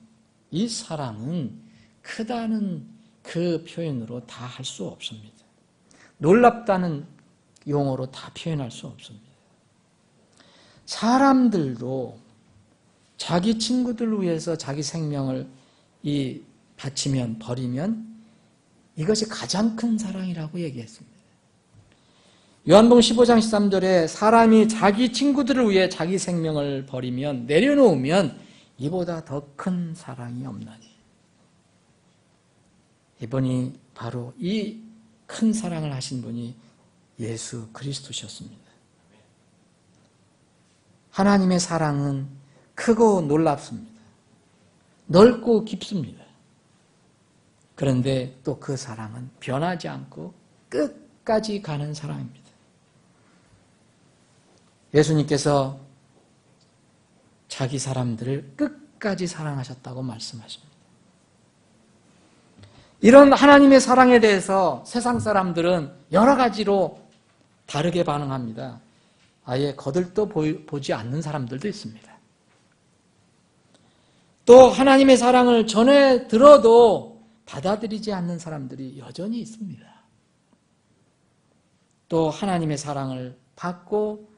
이 사랑은 크다는 그 표현으로 다 할 수 없습니다. 놀랍다는 용어로 다 표현할 수 없습니다. 사람들도 자기 친구들을 위해서 자기 생명을 바치면, 버리면 이것이 가장 큰 사랑이라고 얘기했습니다. 요한복음 15장 13절에 사람이 자기 친구들을 위해 자기 생명을 버리면, 내려놓으면 이보다 더 큰 사랑이 없나니. 이분이 바로 이 큰 사랑을 하신 분이 예수 그리스도셨습니다. 하나님의 사랑은 크고 놀랍습니다. 넓고 깊습니다. 그런데 또 그 사랑은 변하지 않고 끝까지 가는 사랑입니다. 예수님께서 자기 사람들을 끝까지 사랑하셨다고 말씀하십니다. 이런 하나님의 사랑에 대해서 세상 사람들은 여러 가지로 다르게 반응합니다. 아예 거들떠 보지 않는 사람들도 있습니다. 또 하나님의 사랑을 전해 들어도 받아들이지 않는 사람들이 여전히 있습니다. 또 하나님의 사랑을 받고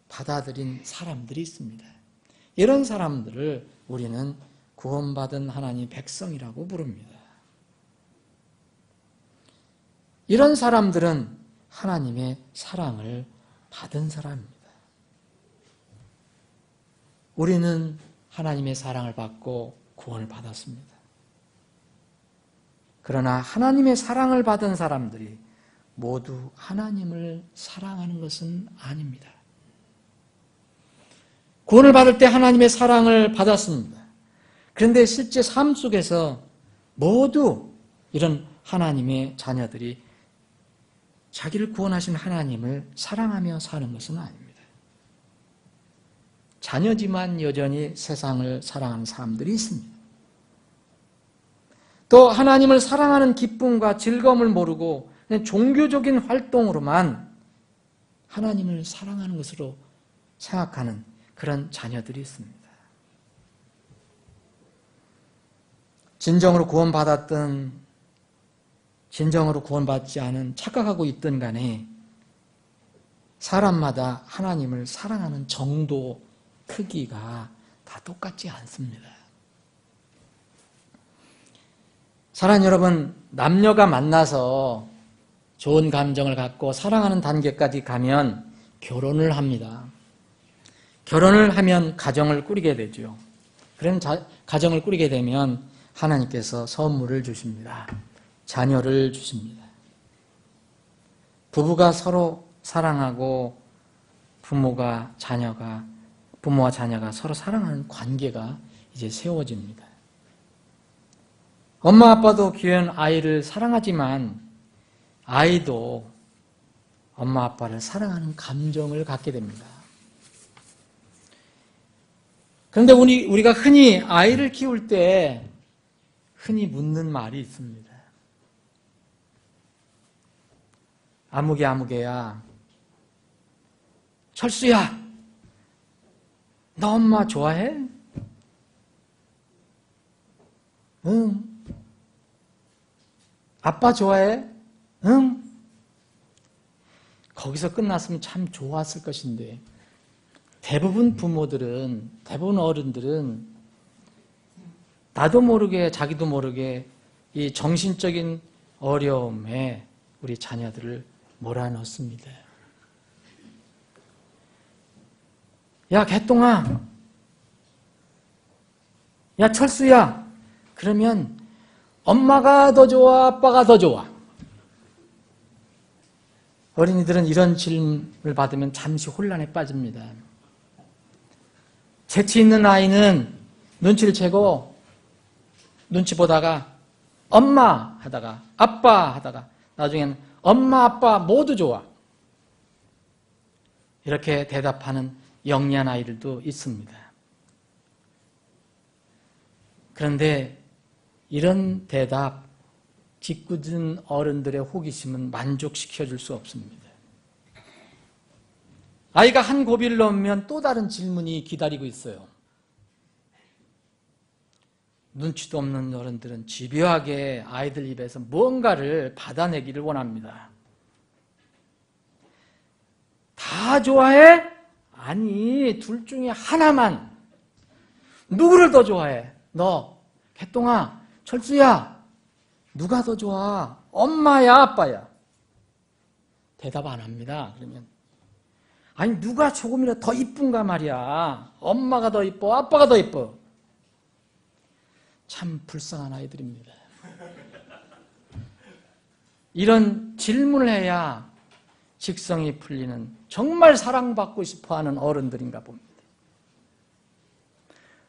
받아들인 사람들이 있습니다. 이런 사람들을 우리는 구원받은 하나님 백성이라고 부릅니다. 이런 사람들은 하나님의 사랑을 받은 사람입니다. 우리는 하나님의 사랑을 받고 구원을 받았습니다. 그러나 하나님의 사랑을 받은 사람들이 모두 하나님을 사랑하는 것은 아닙니다. 구원을 받을 때 하나님의 사랑을 받았습니다. 그런데 실제 삶 속에서 모두 이런 하나님의 자녀들이 자기를 구원하신 하나님을 사랑하며 사는 것은 아닙니다. 자녀지만 여전히 세상을 사랑하는 사람들이 있습니다. 또 하나님을 사랑하는 기쁨과 즐거움을 모르고 그냥 종교적인 활동으로만 하나님을 사랑하는 것으로 생각하는 그런 자녀들이 있습니다. 진정으로 구원받았든 진정으로 구원받지 않은 착각하고 있든 간에 사람마다 하나님을 사랑하는 정도 크기가 다 똑같지 않습니다. 사랑하는 여러분, 남녀가 만나서 좋은 감정을 갖고 사랑하는 단계까지 가면 결혼을 합니다. 결혼을 하면 가정을 꾸리게 되죠. 그런 가정을 꾸리게 되면 하나님께서 선물을 주십니다. 자녀를 주십니다. 부부가 서로 사랑하고 부모와 자녀가 서로 사랑하는 관계가 이제 세워집니다. 엄마 아빠도 귀한 아이를 사랑하지만 아이도 엄마 아빠를 사랑하는 감정을 갖게 됩니다. 그런데 우리가 흔히 아이를 키울 때 흔히 묻는 말이 있습니다. 아무개야, 철수야, 너 엄마 좋아해? 응. 아빠 좋아해? 응. 거기서 끝났으면 참 좋았을 것인데 대부분 어른들은 나도 모르게 자기도 모르게 이 정신적인 어려움에 우리 자녀들을 몰아넣습니다. 야, 개똥아. 야, 철수야. 그러면 엄마가 더 좋아, 아빠가 더 좋아? 어린이들은 이런 질문을 받으면 잠시 혼란에 빠집니다. 재치 있는 아이는 눈치를 채고 눈치 보다가 엄마 하다가 아빠 하다가 나중에는 엄마, 아빠 모두 좋아. 이렇게 대답하는 영리한 아이들도 있습니다. 그런데 이런 대답, 짓궂은 어른들의 호기심은 만족시켜줄 수 없습니다. 아이가 한 고비를 넘으면 또 다른 질문이 기다리고 있어요. 눈치도 없는 어른들은 집요하게 아이들 입에서 뭔가를 받아내기를 원합니다. 다 좋아해? 아니, 둘 중에 하나만. 누구를 더 좋아해? 너, 개똥아, 철수야, 누가 더 좋아? 엄마야, 아빠야? 대답 안 합니다. 그러면 아니, 누가 조금이라도 더 이쁜가 말이야. 엄마가 더 이뻐, 아빠가 더 이뻐. 참 불쌍한 아이들입니다. 이런 질문을 해야 직성이 풀리는 정말 사랑받고 싶어하는 어른들인가 봅니다.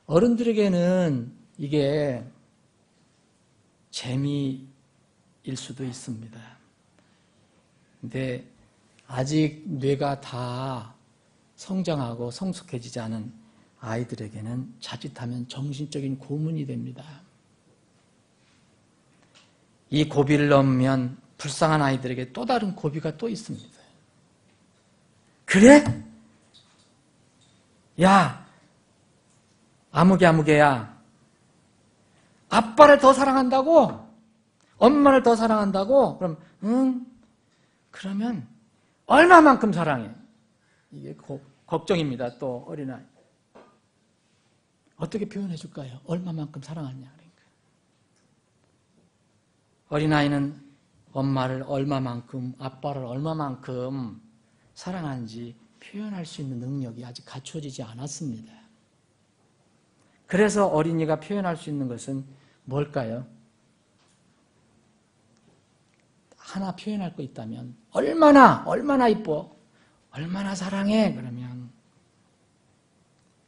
어른들에게는 이게 재미일 수도 있습니다. 근데 아직 뇌가 다 성장하고 성숙해지지 않은 아이들에게는 자칫하면 정신적인 고문이 됩니다. 이 고비를 넘으면 불쌍한 아이들에게 또 다른 고비가 또 있습니다. 그래? 야, 아무개야. 아빠를 더 사랑한다고? 엄마를 더 사랑한다고? 그럼 응? 그러면 얼마만큼 사랑해? 이게 걱정입니다. 또 어린아이. 어떻게 표현해 줄까요? 얼마만큼 사랑하냐. 그러니까. 어린아이는 엄마를 얼마만큼, 아빠를 얼마만큼 사랑하는지 표현할 수 있는 능력이 아직 갖춰지지 않았습니다. 그래서 어린이가 표현할 수 있는 것은 뭘까요? 하나 표현할 거 있다면 얼마나 이뻐, 얼마나 사랑해. 그러면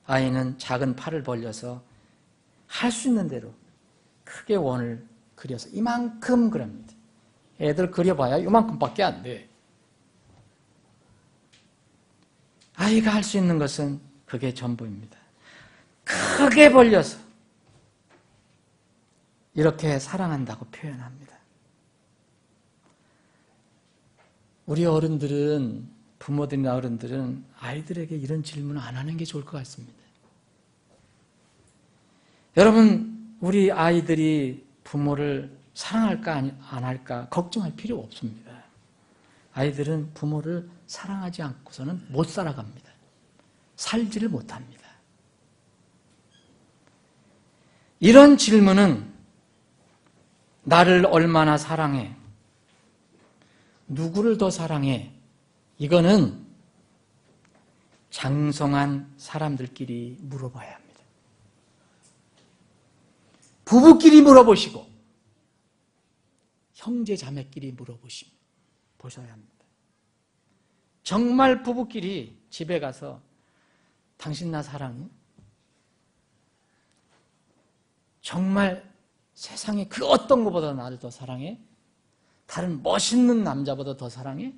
아이는 작은 팔을 벌려서 할 수 있는 대로 크게 원을 그려서 이만큼 그립니다. 애들 그려봐야 이만큼밖에 안 돼. 아이가 할 수 있는 것은 그게 전부입니다. 크게 벌려서 이렇게 사랑한다고 표현합니다. 우리 어른들은, 부모들이나 어른들은 아이들에게 이런 질문 안 하는 게 좋을 것 같습니다. 여러분, 우리 아이들이 부모를 사랑할까 안 할까 걱정할 필요 없습니다. 아이들은 부모를 사랑하지 않고서는 못 살아갑니다. 살지를 못합니다. 이런 질문은 나를 얼마나 사랑해? 누구를 더 사랑해? 이거는 장성한 사람들끼리 물어봐야 합니다. 부부끼리 물어보시고 형제 자매끼리 보셔야 합니다. 정말 부부끼리 집에 가서 당신 나 사랑해? 정말 세상에 그 어떤 것보다 나를 더 사랑해? 다른 멋있는 남자보다 더 사랑해?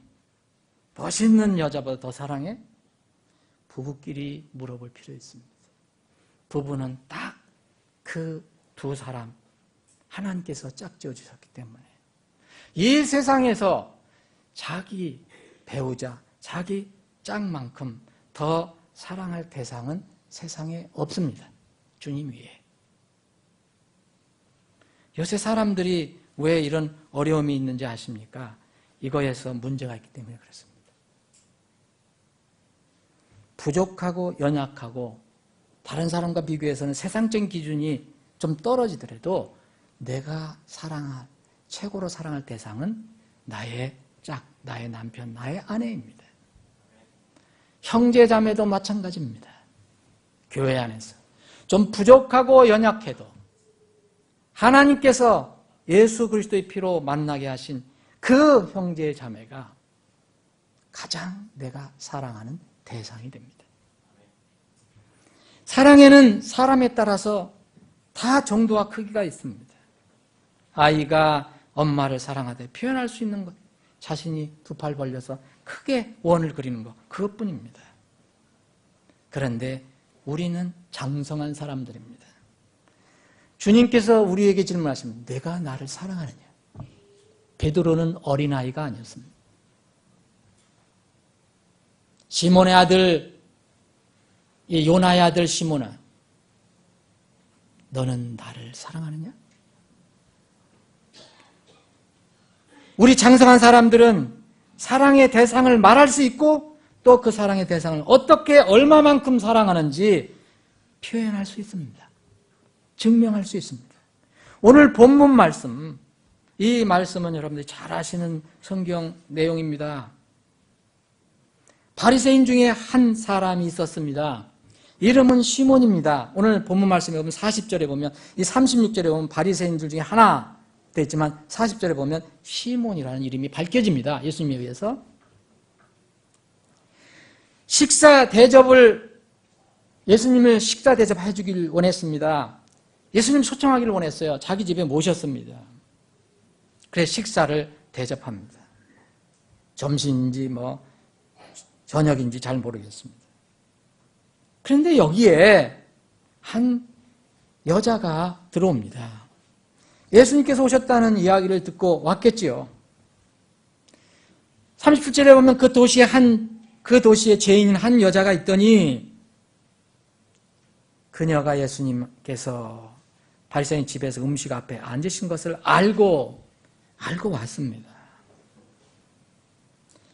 멋있는 여자보다 더 사랑해? 부부끼리 물어볼 필요 있습니다. 부부는 딱 그 두 사람 하나님께서 짝지어 주셨기 때문에 이 세상에서 자기 배우자, 자기 짝만큼 더 사랑할 대상은 세상에 없습니다. 주님 외에. 요새 사람들이 왜 이런 어려움이 있는지 아십니까? 이거에서 문제가 있기 때문에 그렇습니다. 부족하고 연약하고 다른 사람과 비교해서는 세상적인 기준이 좀 떨어지더라도 내가 사랑할, 최고로 사랑할 대상은 나의 짝, 나의 남편, 나의 아내입니다. 형제 자매도 마찬가지입니다. 교회 안에서 좀 부족하고 연약해도 하나님께서 예수 그리스도의 피로 만나게 하신 그 형제 자매가 가장 내가 사랑하는 대상이 됩니다. 사랑에는 사람에 따라서 다 정도와 크기가 있습니다. 아이가 엄마를 사랑하되 표현할 수 있는 것, 자신이 두 팔 벌려서 크게 원을 그리는 것, 그것뿐입니다. 그런데 우리는 장성한 사람들입니다. 주님께서 우리에게 질문하십니다. 내가 나를 사랑하느냐? 베드로는 어린아이가 아니었습니다. 시몬의 아들, 요나의 아들 시몬아, 너는 나를 사랑하느냐? 우리 장성한 사람들은 사랑의 대상을 말할 수 있고 또 그 사랑의 대상을 어떻게 얼마만큼 사랑하는지 표현할 수 있습니다. 증명할 수 있습니다. 오늘 본문 말씀, 이 말씀은 여러분들이 잘 아시는 성경 내용입니다. 바리새인 중에 한 사람이 있었습니다. 이름은 시몬입니다. 오늘 본문 말씀에 보면 40절에 보면, 이 36절에 보면 바리새인들 중에 하나 됐지만 40절에 보면 시몬이라는 이름이 밝혀집니다. 예수님에 의해서. 예수님을 식사 대접해 주길 원했습니다. 예수님 초청하기를 원했어요. 자기 집에 모셨습니다. 그래서 식사를 대접합니다. 점심인지 저녁인지 잘 모르겠습니다. 그런데 여기에 한 여자가 들어옵니다. 예수님께서 오셨다는 이야기를 듣고 왔겠지요. 37절에 보면 그 도시에 죄인인 한 여자가 있더니 그녀가 예수님께서 바리새인 집에서 음식 앞에 앉으신 것을 알고 왔습니다.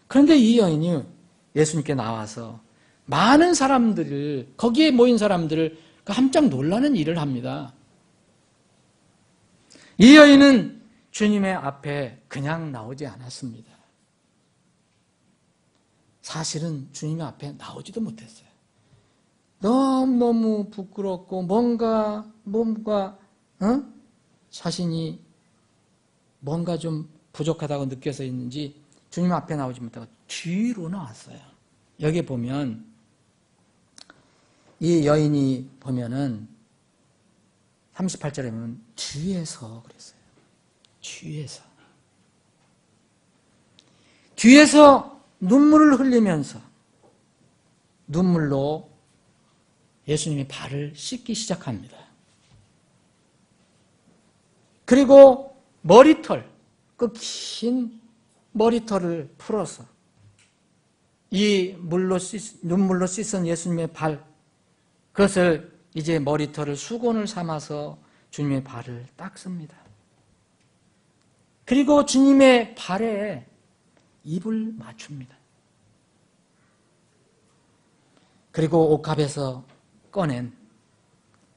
그런데 이 여인이 예수님께 나와서 많은 사람들을, 거기에 모인 사람들을 깜짝 놀라는 일을 합니다. 이 여인은 주님의 앞에 그냥 나오지 않았습니다. 사실은 주님의 앞에 나오지도 못했어요. 너무너무 부끄럽고 뭔가 자신이 뭔가 좀 부족하다고 느껴서있는지 주님 앞에 나오지 못하고 뒤로 나왔어요. 여기 보면 이 여인이 보면은 38절에 보면 뒤에서 그랬어요. 뒤에서 눈물을 흘리면서 눈물로 예수님의 발을 씻기 시작합니다. 그리고 머리털, 그 긴 머리털을 풀어서 이 눈물로 씻은 예수님의 발, 그것을 이제 머리털을 수건을 삼아서 주님의 발을 닦습니다. 그리고 주님의 발에 입을 맞춥니다. 그리고 옥합에서 꺼낸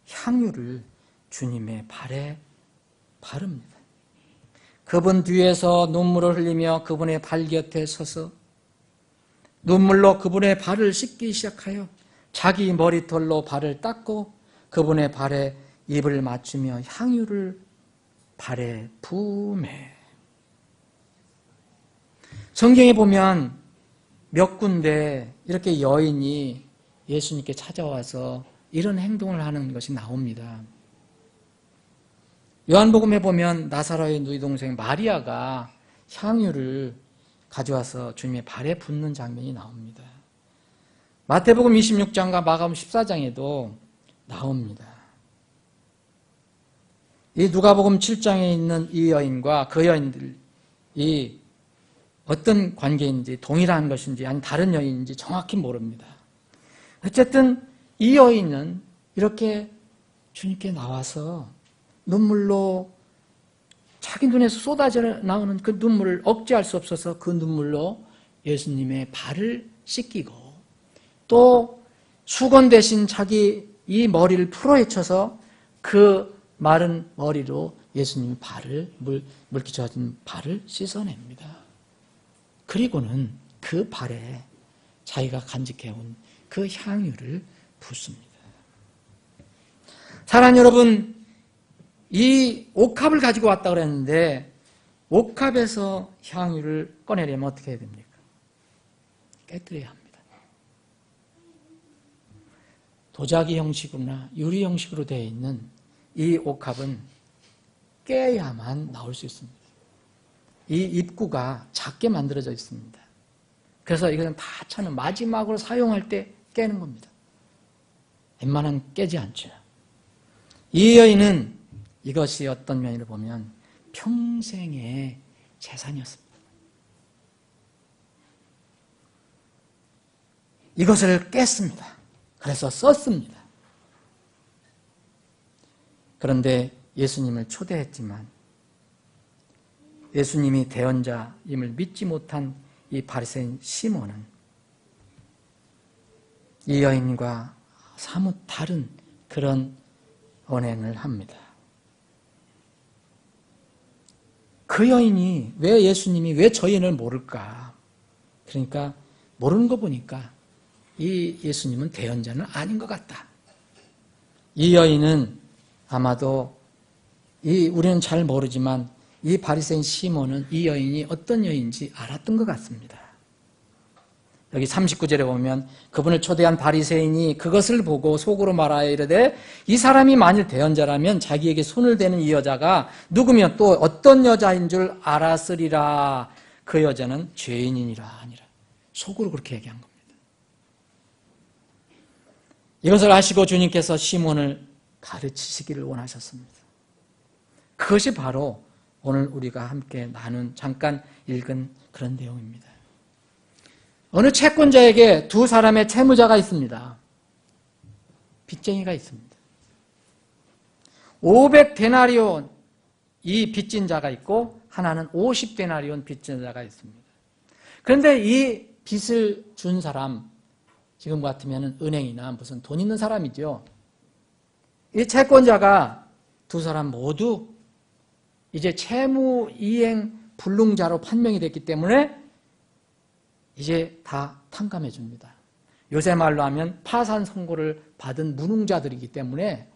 향유를 주님의 발에 바릅니다. 그분 뒤에서 눈물을 흘리며 그분의 발 곁에 서서 눈물로 그분의 발을 씻기 시작하여 자기 머리털로 발을 닦고 그분의 발에 입을 맞추며 향유를 발에 부으매. 성경에 보면 몇 군데 이렇게 여인이 예수님께 찾아와서 이런 행동을 하는 것이 나옵니다. 요한복음에 보면 나사로의 누이 동생 마리아가 향유를 가져와서 주님의 발에 붓는 장면이 나옵니다. 마태복음 26장과 마가복음 14장에도 나옵니다. 이 누가복음 7장에 있는 이 여인과 그 여인들이 어떤 관계인지 동일한 것인지 아니 다른 여인인지 정확히 모릅니다. 어쨌든 이 여인은 이렇게 주님께 나와서 눈물로 자기 눈에서 쏟아져 나오는 그 눈물을 억제할 수 없어서 그 눈물로 예수님의 발을 씻기고 또 수건 대신 자기 이 머리를 풀어헤쳐서 그 마른 머리로 예수님의 발을 물기 젖은 발을 씻어냅니다. 그리고는 그 발에 자기가 간직해온 그 향유를 붓습니다. 사랑하는 여러분, 이 옥합을 가지고 왔다 그랬는데 옥합에서 향유를 꺼내려면 어떻게 해야 됩니까? 깨뜨려야 합니다. 도자기 형식으로나 유리 형식으로 되어 있는 이 옥합은 깨야만 나올 수 있습니다. 이 입구가 작게 만들어져 있습니다. 그래서 이것은 다 차는 마지막으로 사용할 때 깨는 겁니다. 웬만하면 깨지 않죠. 이 여인은 이것이 어떤 면으로 보면 평생의 재산이었습니다. 이것을 깼습니다. 그래서 썼습니다. 그런데 예수님을 초대했지만 예수님이 대언자임을 믿지 못한 이 바리새인 시몬은 이 여인과 사뭇 다른 그런 언행을 합니다. 그 여인이 왜 예수님이 왜 저 여인을 모를까? 그러니까 모르는 거 보니까 이 예수님은 대언자는 아닌 것 같다. 이 여인은 아마도 우리는 잘 모르지만 이 바리새인 시몬은 이 여인이 어떤 여인인지 알았던 것 같습니다. 여기 39절에 보면 그분을 초대한 바리새인이 그것을 보고 속으로 말하여 이르되 이 사람이 만일 대언자라면 자기에게 손을 대는 이 여자가 누구며 또 어떤 여자인 줄 알았으리라. 그 여자는 죄인이니라 아니라. 속으로 그렇게 얘기한 겁니다. 이것을 아시고 주님께서 시몬을 가르치시기를 원하셨습니다. 그것이 바로 오늘 우리가 함께 잠깐 읽은 그런 내용입니다. 어느 채권자에게 두 사람의 채무자가 있습니다. 빚쟁이가 있습니다. 500데나리온 이 빚진 자가 있고 하나는 50데나리온 빚진 자가 있습니다. 그런데 이 빚을 준 사람, 지금 같으면 은행이나 무슨 돈 있는 사람이죠. 이 채권자가 두 사람 모두 이제 채무이행 불능자로 판명이 됐기 때문에 이제 다 탕감해 줍니다. 요새 말로 하면 파산 선고를 받은 무능자들이기 때문에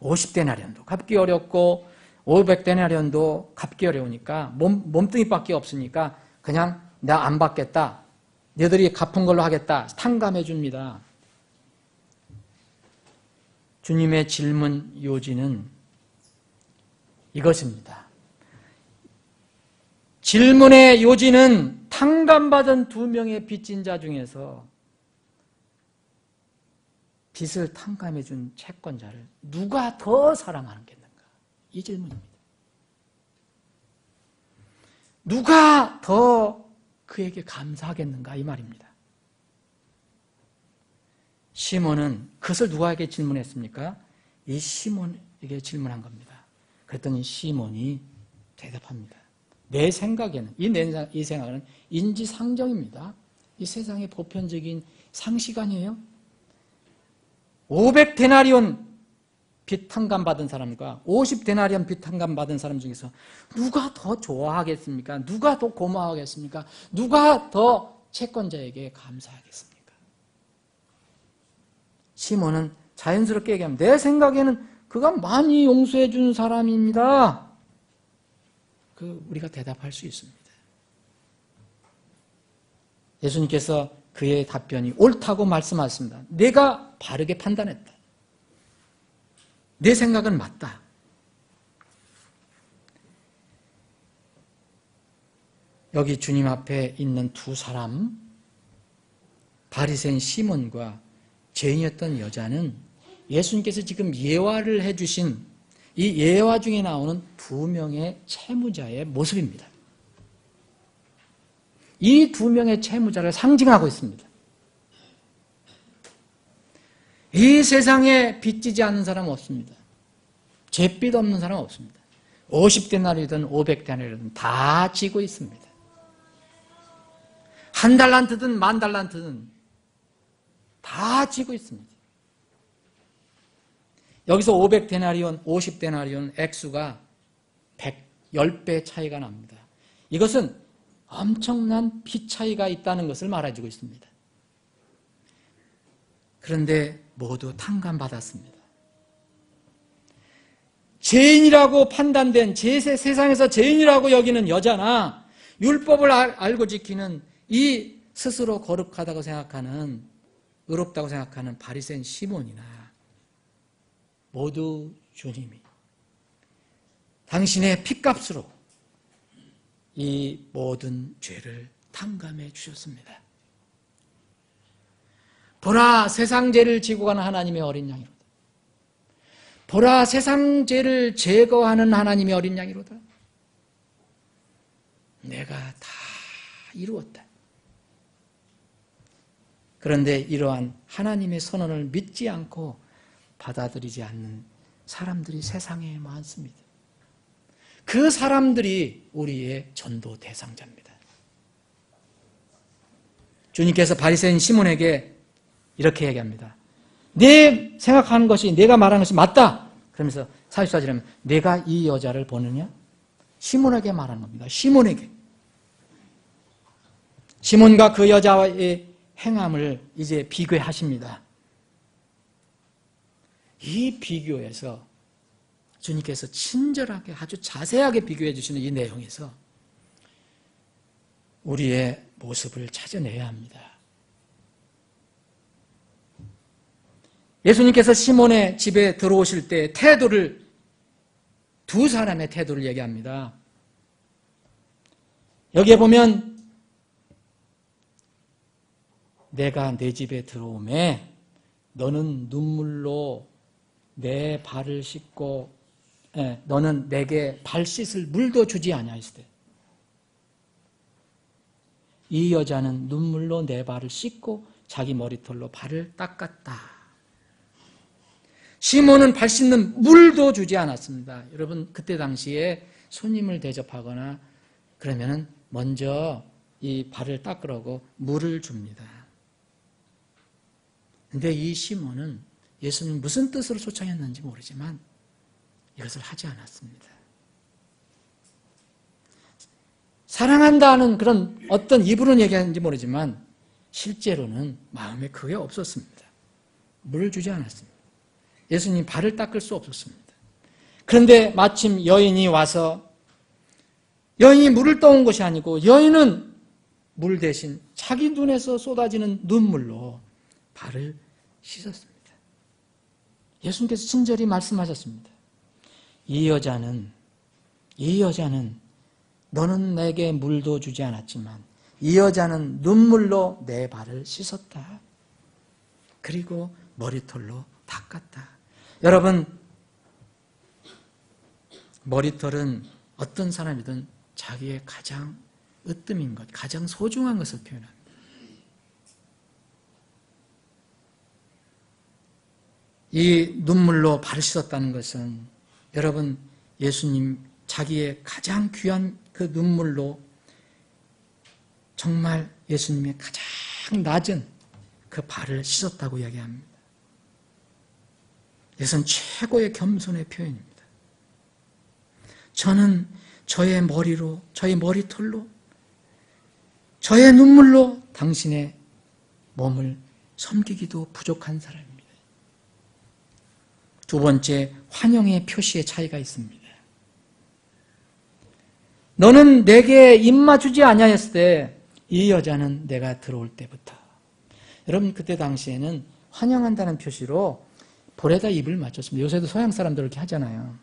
50데나리온도 갚기 어렵고 500데나리온도 갚기 어려우니까 몸뚱이밖에 없으니까 그냥 내가 안 받겠다. 너희들이 갚은 걸로 하겠다. 탕감해 줍니다. 주님의 질문 요지는 이것입니다. 질문의 요지는 탕감받은 2명의 빚진 자 중에서 빚을 탕감해 준 채권자를 누가 더 사랑하겠는가? 이 질문입니다. 누가 더 그에게 감사하겠는가? 이 말입니다. 시몬은 그것을 누구에게 질문했습니까? 이 시몬에게 질문한 겁니다. 그랬더니 시몬이 대답합니다. 내 생각에는, 이 생각은 인지상정입니다. 이 세상의 보편적인 상식 아니에요? 500데나리온 빚 탕감 받은 사람과 50데나리온 빚 탕감 받은 사람 중에서 누가 더 좋아하겠습니까? 누가 더 고마워하겠습니까? 누가 더 채권자에게 감사하겠습니까? 시몬은 자연스럽게 얘기하면 내 생각에는 그가 많이 용서해 준 사람입니다. 우리가 대답할 수 있습니다. 예수님께서 그의 답변이 옳다고 말씀하셨습니다. 내가 바르게 판단했다. 내 생각은 맞다. 여기 주님 앞에 있는 2사람, 바리새인 시몬과 죄인이었던 여자는 예수님께서 지금 예화를 해주신 이 예화 중에 나오는 2명의 채무자의 모습입니다. 이 2명의 채무자를 상징하고 있습니다. 이 세상에 빚지지 않는 사람은 없습니다. 죄빚 없는 사람은 없습니다. 50데나리든 500데나리든 다 지고 있습니다. 1달란트든 10,000달란트든 다 지고 있습니다. 여기서 500데나리온, 50데나리온 액수가 10배 차이가 납니다. 이것은 엄청난 빚 차이가 있다는 것을 말해주고 있습니다. 그런데 모두 탕감받았습니다. 죄인이라고 판단된, 세상에서 죄인이라고 여기는 여자나 율법을 알고 지키는 이 스스로 거룩하다고 생각하는, 의롭다고 생각하는 바리새인 시몬이나 모두 주님이 당신의 핏값으로 이 모든 죄를 탕감해 주셨습니다. 보라, 세상 죄를 지고 가는 하나님의 어린 양이로다. 보라, 세상 죄를 제거하는 하나님의 어린 양이로다. 내가 다 이루었다. 그런데 이러한 하나님의 선언을 믿지 않고 받아들이지 않는 사람들이 세상에 많습니다. 그 사람들이 우리의 전도 대상자입니다. 주님께서 바리새인 시몬에게 이렇게 얘기합니다. 내 생각하는 것이, 내가 말하는 것이 맞다. 그러면서 44절에 내가 이 여자를 보느냐? 시몬에게 말하는 겁니다. 시몬에게. 시몬과 그 여자의 행함을 이제 비교하십니다. 이 비교에서 주님께서 친절하게 아주 자세하게 비교해 주시는 이 내용에서 우리의 모습을 찾아내야 합니다. 예수님께서 시몬의 집에 들어오실 때 태도를, 2사람의 태도를 얘기합니다. 여기에 보면 내가 내 집에 들어오매 너는 눈물로 내 발을 씻고 너는 내게 발 씻을 물도 주지 아니하였을 때 이 여자는 눈물로 내 발을 씻고 자기 머리털로 발을 닦았다. 시몬은 발 씻는 물도 주지 않았습니다. 여러분, 그때 당시에 손님을 대접하거나 그러면은 먼저 이 발을 닦으라고 물을 줍니다. 근데 이 시몬은 예수님 무슨 뜻으로 초청했는지 모르지만 이것을 하지 않았습니다. 사랑한다는 그런 어떤 입으로는 얘기하는지 모르지만 실제로는 마음에 그게 없었습니다. 물을 주지 않았습니다. 예수님 발을 닦을 수 없었습니다. 그런데 마침 여인이 와서 여인이 물을 떠온 것이 아니고 여인은 물 대신 자기 눈에서 쏟아지는 눈물로 발을 씻었습니다. 예수님께서 친절히 말씀하셨습니다. 이 여자는 너는 내게 물도 주지 않았지만 이 여자는 눈물로 내 발을 씻었다. 그리고 머리털로 닦았다. 여러분, 머리털은 어떤 사람이든 자기의 가장 으뜸인 것, 가장 소중한 것을 표현합니다. 이 눈물로 발을 씻었다는 것은 여러분, 예수님 자기의 가장 귀한 그 눈물로 정말 예수님의 가장 낮은 그 발을 씻었다고 이야기합니다. 이것은 최고의 겸손의 표현입니다. 저는 저의 머리로, 저의 머리털로, 저의 눈물로 당신의 몸을 섬기기도 부족한 사람입니다. 두 번째, 환영의 표시의 차이가 있습니다. 너는 내게 입 맞추지 아니하였을 때 이 여자는 내가 들어올 때부터. 여러분, 그때 당시에는 환영한다는 표시로 볼에다 입을 맞췄습니다. 요새도 서양 사람들 그렇게 하잖아요.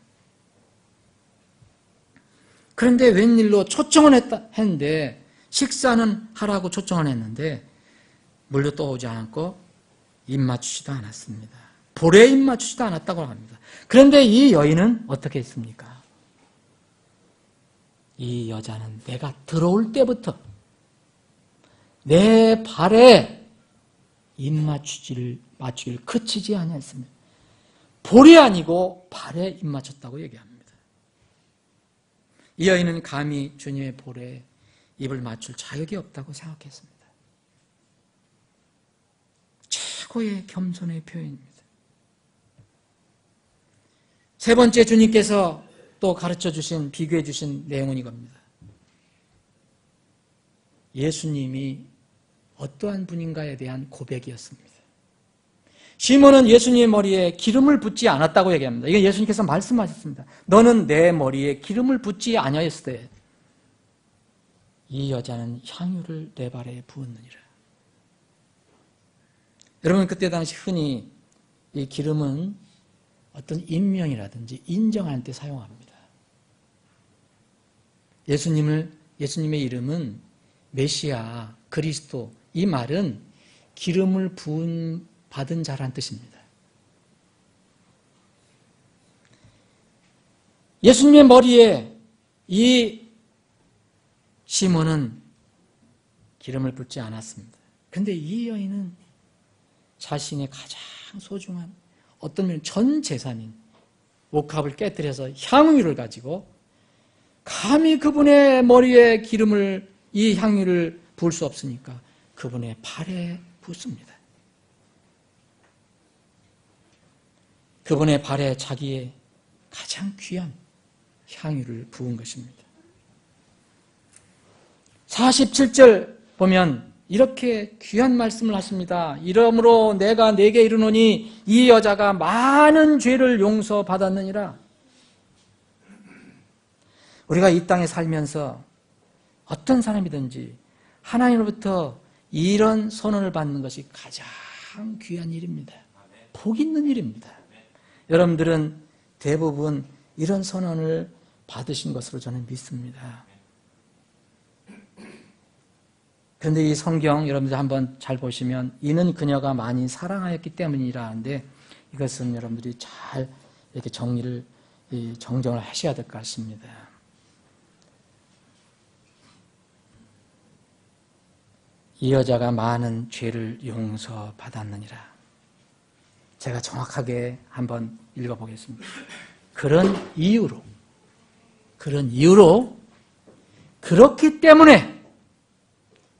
그런데 웬일로 초청을 했는데 식사는 하라고 초청을 했는데 물도 떠오지 않았고 입 맞추지도 않았습니다. 볼에 입 맞추지도 않았다고 합니다. 그런데 이 여인은 어떻게 했습니까? 이 여자는 내가 들어올 때부터 내 발에 입 맞추기를 그치지 아니했습니다. 볼이 아니고 발에 입 맞췄다고 얘기합니다. 이 여인은 감히 주님의 볼에 입을 맞출 자격이 없다고 생각했습니다. 최고의 겸손의 표현입니다. 세 번째, 주님께서 또 가르쳐 주신, 비교해 주신 내용은 이겁니다. 예수님이 어떠한 분인가에 대한 고백이었습니다. 시몬은 예수님의 머리에 기름을 붓지 않았다고 얘기합니다. 이게 예수님께서 말씀하셨습니다. 너는 내 머리에 기름을 붓지 아니하였을 때 이 여자는 향유를 내 발에 부었느니라. 여러분, 그때 당시 흔히 이 기름은 어떤 임명이라든지 인정할 때 사용합니다. 예수님의 이름은 메시아, 그리스도, 이 말은 기름을 부은 받은 자라는 뜻입니다. 예수님의 머리에 이 시몬은 기름을 붓지 않았습니다. 그런데 이 여인은 자신의 가장 소중한, 어떤 면은 전 재산인 옥합을 깨뜨려서 향유를 가지고 감히 그분의 머리에 이 향유를 부을 수 없으니까 그분의 발에 붓습니다. 그분의 발에 자기의 가장 귀한 향유를 부은 것입니다. 47절 보면 이렇게 귀한 말씀을 하십니다. 이러므로 내가 네게 이르노니 이 여자가 많은 죄를 용서받았느니라. 우리가 이 땅에 살면서 어떤 사람이든지 하나님으로부터 이런 선언을 받는 것이 가장 귀한 일입니다. 복 있는 일입니다. 여러분들은 대부분 이런 선언을 받으신 것으로 저는 믿습니다. 그런데 이 성경 여러분들 한번 잘 보시면 이는 그녀가 많이 사랑하였기 때문이라 하는데 이것은 여러분들이 잘 이렇게 정정을 하셔야 될 것 같습니다. 이 여자가 많은 죄를 용서받았느니라. 제가 정확하게 한번 읽어보겠습니다. 그런 이유로 그렇기 때문에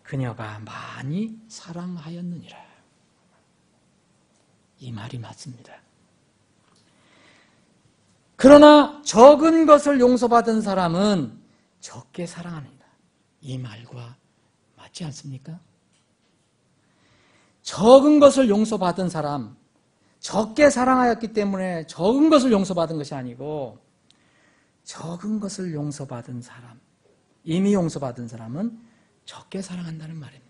그녀가 많이 사랑하였느니라. 이 말이 맞습니다. 그러나 적은 것을 용서받은 사람은 적게 사랑합니다. 이 말과 맞지 않습니까? 적은 것을 용서받은 사람, 적게 사랑하였기 때문에 적은 것을 용서받은 것이 아니고 적은 것을 용서받은 사람, 이미 용서받은 사람은 적게 사랑한다는 말입니다.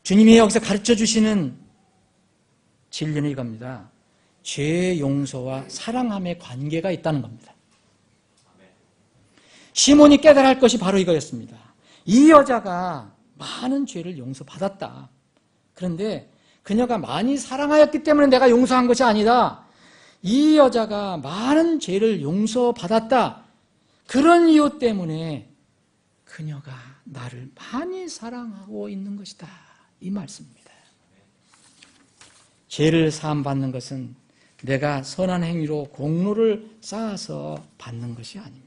주님이 여기서 가르쳐 주시는 진리는 이겁니다. 죄 용서와 사랑함의 관계가 있다는 겁니다. 시몬이 깨달아 할 것이 바로 이거였습니다. 이 여자가 많은 죄를 용서받았다. 그런데 그녀가 많이 사랑하였기 때문에 내가 용서한 것이 아니다. 이 여자가 많은 죄를 용서받았다. 그런 이유 때문에 그녀가 나를 많이 사랑하고 있는 것이다. 이 말씀입니다. 죄를 사함받는 것은 내가 선한 행위로 공로를 쌓아서 받는 것이 아닙니다.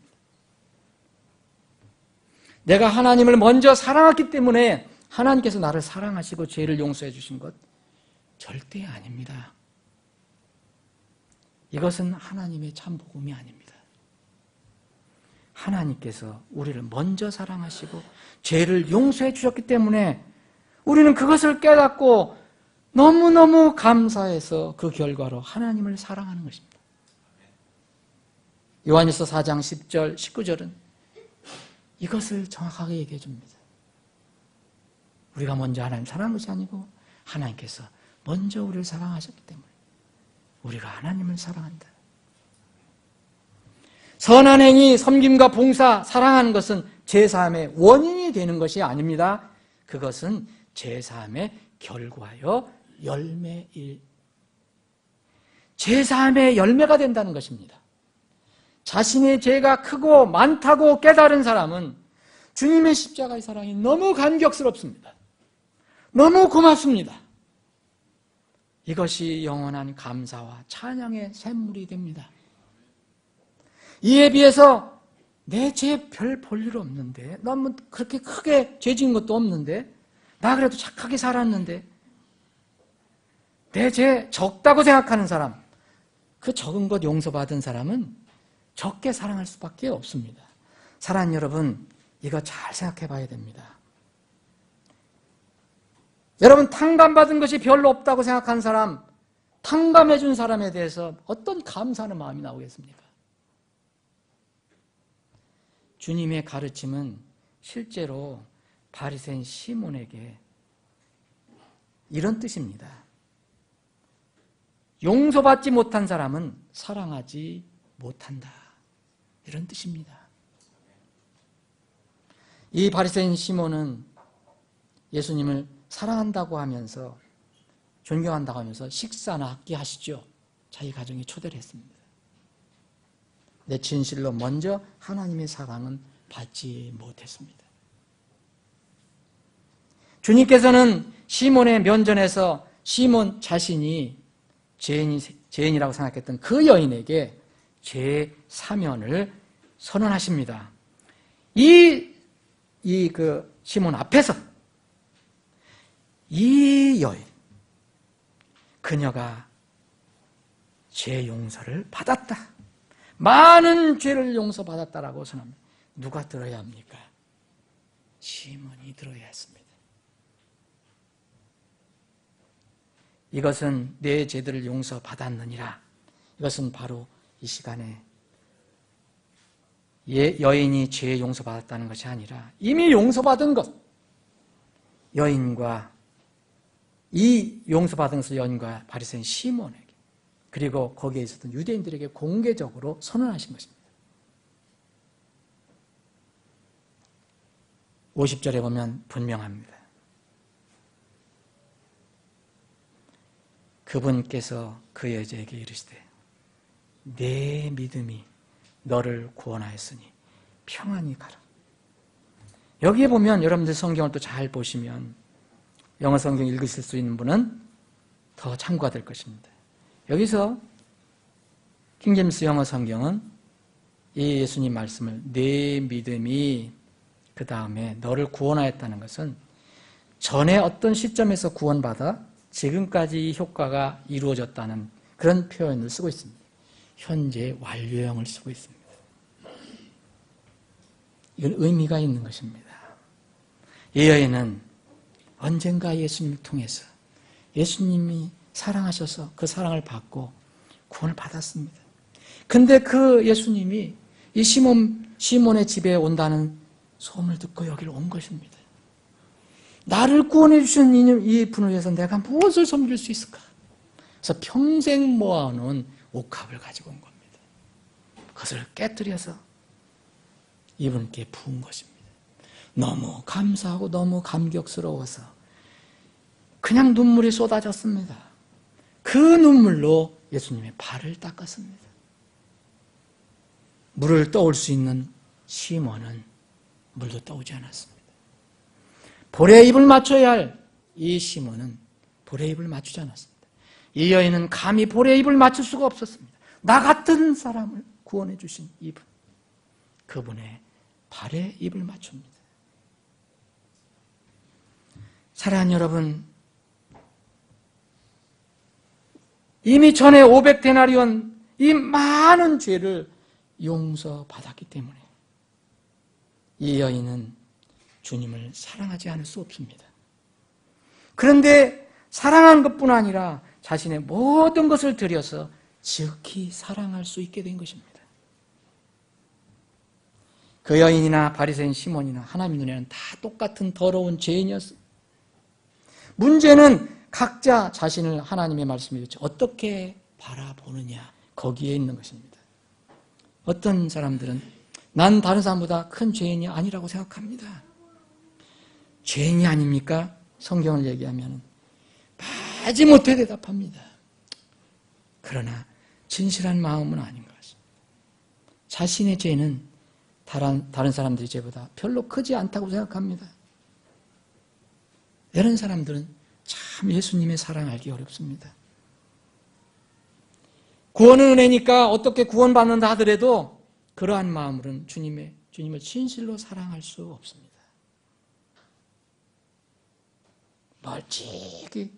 내가 하나님을 먼저 사랑했기 때문에 하나님께서 나를 사랑하시고 죄를 용서해 주신 것 절대 아닙니다. 이것은 하나님의 참 복음이 아닙니다. 하나님께서 우리를 먼저 사랑하시고 죄를 용서해 주셨기 때문에 우리는 그것을 깨닫고 너무너무 감사해서 그 결과로 하나님을 사랑하는 것입니다. 요한일서 4장 10절, 19절은 이것을 정확하게 얘기해 줍니다. 우리가 먼저 하나님 사랑한 것이 아니고 하나님께서 먼저 우리를 사랑하셨기 때문에 우리가 하나님을 사랑한다. 선한 행위, 섬김과 봉사, 사랑하는 것은 죄사함의 원인이 되는 것이 아닙니다. 그것은 죄사함의 결과요, 열매일. 죄사함의 열매가 된다는 것입니다. 자신의 죄가 크고 많다고 깨달은 사람은 주님의 십자가의 사랑이 너무 감격스럽습니다. 너무 고맙습니다. 이것이 영원한 감사와 찬양의 샘물이 됩니다. 이에 비해서 내 죄 별 볼 일 없는데, 너무 그렇게 크게 죄 지은 것도 없는데, 나 그래도 착하게 살았는데, 내 죄 적다고 생각하는 사람, 그 적은 것 용서받은 사람은 적게 사랑할 수밖에 없습니다. 사랑하는 여러분, 이거 잘 생각해 봐야 됩니다. 여러분, 탕감받은 것이 별로 없다고 생각하는 사람, 탕감해 준 사람에 대해서 어떤 감사하는 마음이 나오겠습니까? 주님의 가르침은 실제로 바리새인 시몬에게 이런 뜻입니다. 용서받지 못한 사람은 사랑하지 못한다. 이런 뜻입니다. 이 바리새인 시몬은 예수님을 사랑한다고 하면서, 존경한다고 하면서 식사나 학기 하시죠. 자기 가정에 초대를 했습니다. 내 진실로 먼저 하나님의 사랑은 받지 못했습니다. 주님께서는 시몬의 면전에서 시몬 자신이 죄인이라고 생각했던 그 여인에게 죄 사면을 선언하십니다. 그 시몬 앞에서 이 여인, 그녀가 죄 용서를 받았다. 많은 죄를 용서받았다라고 선언합니다. 누가 들어야 합니까? 시몬이 들어야 했습니다. 이것은 내 죄들을 용서받았느니라. 이것은 바로 이 시간에 여인이 죄 용서받았다는 것이 아니라 이미 용서받은 것, 여인과 이 용서받은 것을 여인과 바리새인 시몬에게, 그리고 거기에 있었던 유대인들에게 공개적으로 선언하신 것입니다. 50절에 보면 분명합니다. 그분께서 그 여자에게 이르시되 내 믿음이 너를 구원하였으니 평안히 가라. 여기에 보면 여러분들 성경을 또 잘 보시면, 영어 성경 읽으실 수 있는 분은 더 참고가 될 것입니다. 여기서 킹제임스 영어 성경은 이 예수님 말씀을 내 믿음이 그 다음에 너를 구원하였다는 것은 전에 어떤 시점에서 구원받아 지금까지 효과가 이루어졌다는 그런 표현을 쓰고 있습니다. 현재 완료형을 쓰고 있습니다. 이건 의미가 있는 것입니다. 이 여인은 언젠가 예수님을 통해서 예수님이 사랑하셔서 그 사랑을 받고 구원을 받았습니다. 근데 그 예수님이 이 시몬의 집에 온다는 소문을 듣고 여기를 온 것입니다. 나를 구원해 주신 이 분을 위해서 내가 무엇을 섬길 수 있을까? 그래서 평생 모아놓은 옥합을 가지고 온 겁니다. 그것을 깨뜨려서 이분께 부은 것입니다. 너무 감사하고 너무 감격스러워서 그냥 눈물이 쏟아졌습니다. 그 눈물로 예수님의 발을 닦았습니다. 물을 떠올 수 있는 시몬은 물도 떠오지 않았습니다. 볼에 입을 맞춰야 할 이 시몬은 볼에 입을 맞추지 않았습니다. 이 여인은 감히 볼에 입을 맞출 수가 없었습니다. 나 같은 사람을 구원해 주신 이분, 그분의 발에 입을 맞춥니다. 사랑하는 여러분, 이미 전에 500데나리온 이 많은 죄를 용서받았기 때문에 이 여인은 주님을 사랑하지 않을 수 없습니다. 그런데 사랑한 것뿐 아니라 자신의 모든 것을 들여서 지극히 사랑할 수 있게 된 것입니다. 그 여인이나 바리새인 시몬이나 하나님 눈에는 다 똑같은 더러운 죄인이었습니다. 문제는 각자 자신을 하나님의 말씀에 어떻게 바라보느냐, 거기에 있는 것입니다. 어떤 사람들은 난 다른 사람보다 큰 죄인이 아니라고 생각합니다. 죄인이 아닙니까? 성경을 얘기하면 마지못해 대답합니다. 그러나 진실한 마음은 아닌 것 같습니다. 자신의 죄는 다른 사람들의 죄보다 별로 크지 않다고 생각합니다. 이런 사람들은 참 예수님의 사랑 알기 어렵습니다. 구원은 은혜니까 어떻게 구원받는다 하더라도 그러한 마음으로는 주님을 진실로 사랑할 수 없습니다. 멀찍이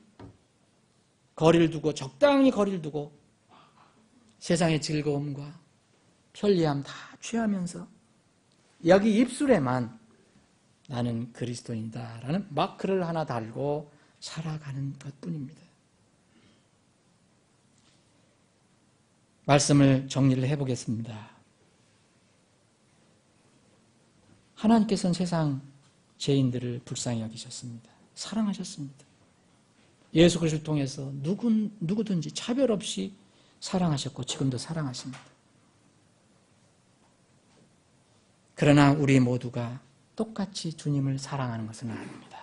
거리를 두고, 적당히 거리를 두고 세상의 즐거움과 편리함 다 취하면서 여기 입술에만 나는 그리스도인이다 라는 마크를 하나 달고 살아가는 것뿐입니다. 말씀을 정리를 해보겠습니다. 하나님께서는 세상 죄인들을 불쌍히 여기셨습니다. 사랑하셨습니다. 예수 그리스도를 통해서 누구든지 차별 없이 사랑하셨고 지금도 사랑하십니다. 그러나 우리 모두가 똑같이 주님을 사랑하는 것은 아닙니다.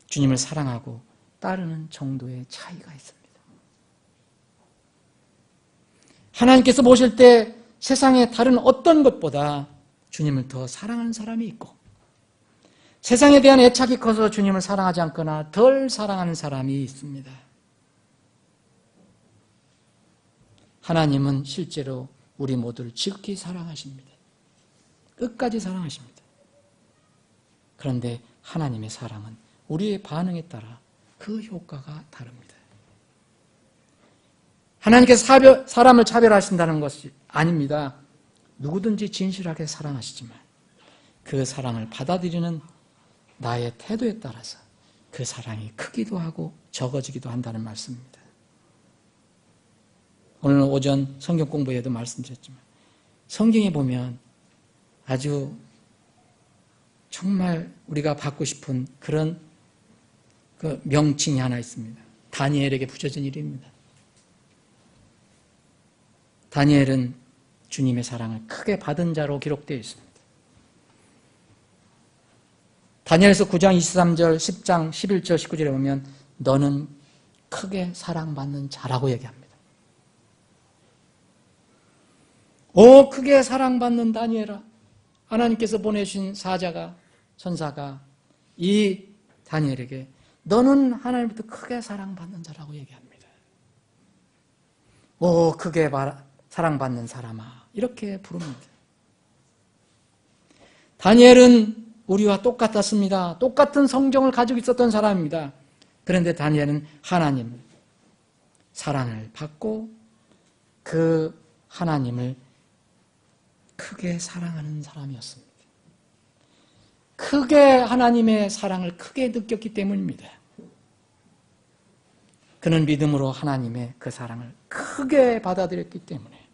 주님을 사랑하고 따르는 정도의 차이가 있습니다. 하나님께서 보실 때 세상의 다른 어떤 것보다 주님을 더 사랑하는 사람이 있고, 세상에 대한 애착이 커서 주님을 사랑하지 않거나 덜 사랑하는 사람이 있습니다. 하나님은 실제로 우리 모두를 지극히 사랑하십니다. 끝까지 사랑하십니다. 그런데 하나님의 사랑은 우리의 반응에 따라 그 효과가 다릅니다. 하나님께서 사람을 차별하신다는 것이 아닙니다. 누구든지 진실하게 사랑하시지만 그 사랑을 받아들이는 나의 태도에 따라서 그 사랑이 크기도 하고 적어지기도 한다는 말씀입니다. 오늘 오전 성경 공부에도 말씀드렸지만 성경에 보면 아주 정말 우리가 받고 싶은 그런 그 명칭이 하나 있습니다. 다니엘에게 붙여진 이름입니다. 다니엘은 주님의 사랑을 크게 받은 자로 기록되어 있습니다. 다니엘서 9장 23절, 10장 11절, 19절에 보면 너는 크게 사랑받는 자라고 얘기합니다. 오, 크게 사랑받는 다니엘아, 하나님께서 보내신 사자가, 천사가 이 다니엘에게 너는 하나님부터 크게 사랑받는 자라고 얘기합니다. 오, 크게 사랑받는 사람아, 이렇게 부릅니다. 다니엘은 우리와 똑같았습니다. 똑같은 성경을 가지고 있었던 사람입니다. 그런데 다니엘은 하나님 사랑을 받고 그 하나님을 크게 사랑하는 사람이었습니다. 크게 하나님의 사랑을 크게 느꼈기 때문입니다. 그는 믿음으로 하나님의 그 사랑을 크게 크게 받아들였기 때문에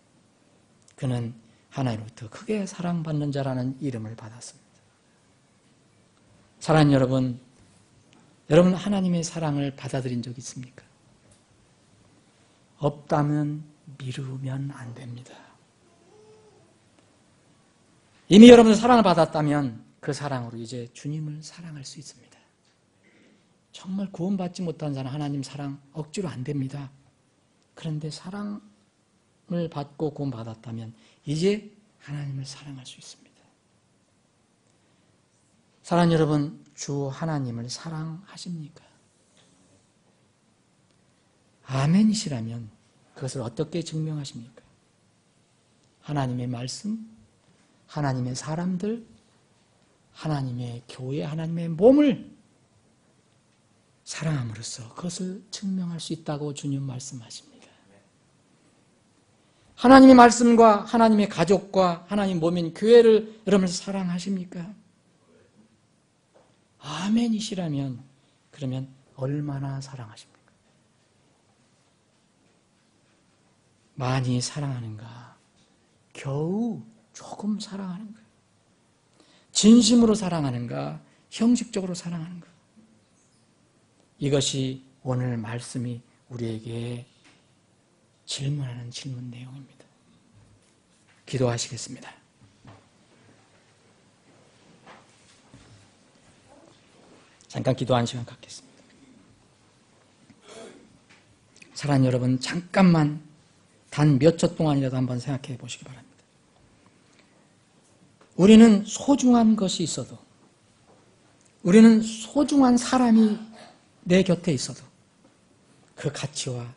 그는 하나님으로부터 크게 사랑받는 자라는 이름을 받았습니다. 사랑하는 여러분, 여러분 하나님의 사랑을 받아들인 적 있습니까? 없다면 미루면 안 됩니다. 이미 여러분들 사랑을 받았다면 그 사랑으로 이제 주님을 사랑할 수 있습니다. 정말 구원받지 못한 자는 하나님 사랑 억지로 안 됩니다. 그런데 사랑을 받고 구원받았다면 이제 하나님을 사랑할 수 있습니다. 사랑하는 여러분, 주 하나님을 사랑하십니까? 아멘이시라면 그것을 어떻게 증명하십니까? 하나님의 말씀, 하나님의 사람들, 하나님의 교회, 하나님의 몸을 사랑함으로써 그것을 증명할 수 있다고 주님 말씀하십니다. 하나님의 말씀과 하나님의 가족과 하나님 몸인 교회를 여러분 사랑하십니까? 아멘이시라면 그러면 얼마나 사랑하십니까? 많이 사랑하는가? 겨우 조금 사랑하는가? 진심으로 사랑하는가? 형식적으로 사랑하는가? 이것이 오늘 말씀이 우리에게 질문하는 질문 내용입니다. 기도하시겠습니다. 잠깐 기도하는 시간 갖겠습니다. 사랑하는 여러분, 잠깐만 단 몇 초 동안이라도 한번 생각해 보시기 바랍니다. 우리는 소중한 것이 있어도, 우리는 소중한 사람이 내 곁에 있어도 그 가치와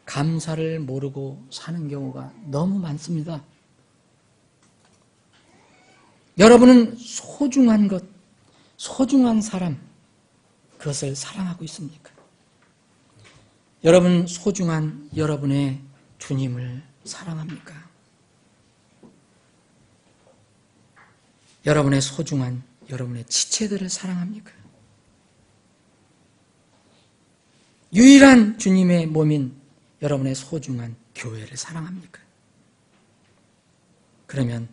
감사를 모르고 사는 경우가 너무 많습니다. 여러분은 소중한 것, 소중한 사람, 그것을 사랑하고 있습니까? 여러분 소중한 여러분의 주님을 사랑합니까? 여러분의 소중한 여러분의 지체들을 사랑합니까? 유일한 주님의 몸인 여러분의 소중한 교회를 사랑합니까? 그러면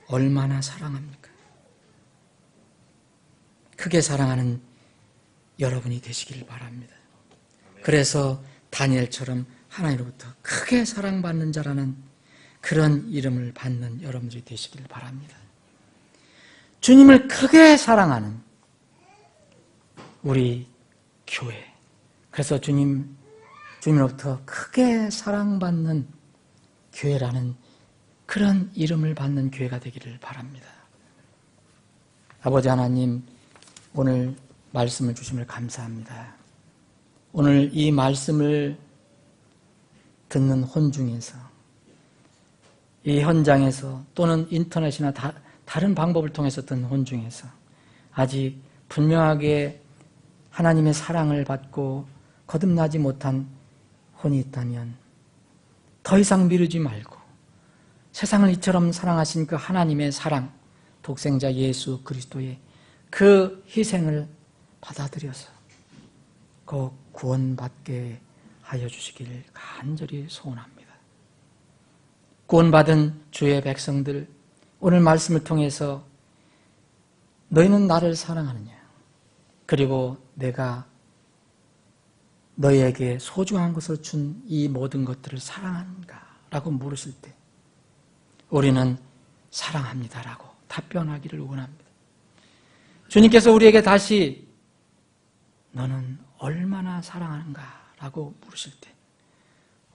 얼마나 사랑합니까? 크게 사랑하는 여러분이 되시길 바랍니다. 그래서 다니엘처럼 하나님으로부터 크게 사랑받는 자라는 그런 이름을 받는 여러분들이 되시길 바랍니다. 주님을 크게 사랑하는 우리 교회, 그래서 주님으로부터 크게 사랑받는 교회라는 그런 이름을 받는 교회가 되기를 바랍니다. 아버지 하나님, 오늘 말씀을 주심을 감사합니다. 오늘 이 말씀을 듣는 혼중에서, 이 현장에서 또는 인터넷이나 다른 방법을 통해서 듣는 혼중에서 아직 분명하게 하나님의 사랑을 받고 거듭나지 못한 혼이 있다면 더 이상 미루지 말고 세상을 이처럼 사랑하신 그 하나님의 사랑, 독생자 예수 그리스도의 그 희생을 받아들여서 그 구원받게 하여 주시길 간절히 소원합니다. 구원받은 주의 백성들, 오늘 말씀을 통해서 너희는 나를 사랑하느냐? 그리고 내가 너희에게 소중한 것을 준 이 모든 것들을 사랑하는가? 라고 물으실 때 우리는 사랑합니다라고 답변하기를 원합니다. 주님께서 우리에게 다시 너는 얼마나 사랑하는가? 라고 물으실 때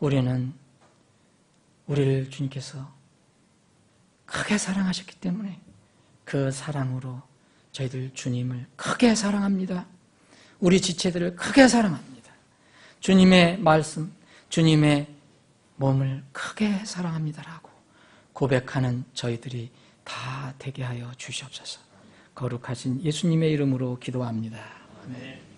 우리는 우리를 주님께서 크게 사랑하셨기 때문에 그 사랑으로 저희들 주님을 크게 사랑합니다. 우리 지체들을 크게 사랑합니다. 주님의 말씀, 주님의 몸을 크게 사랑합니다라고 고백하는 저희들이 다 되게 하여 주시옵소서. 거룩하신 예수님의 이름으로 기도합니다. 아멘.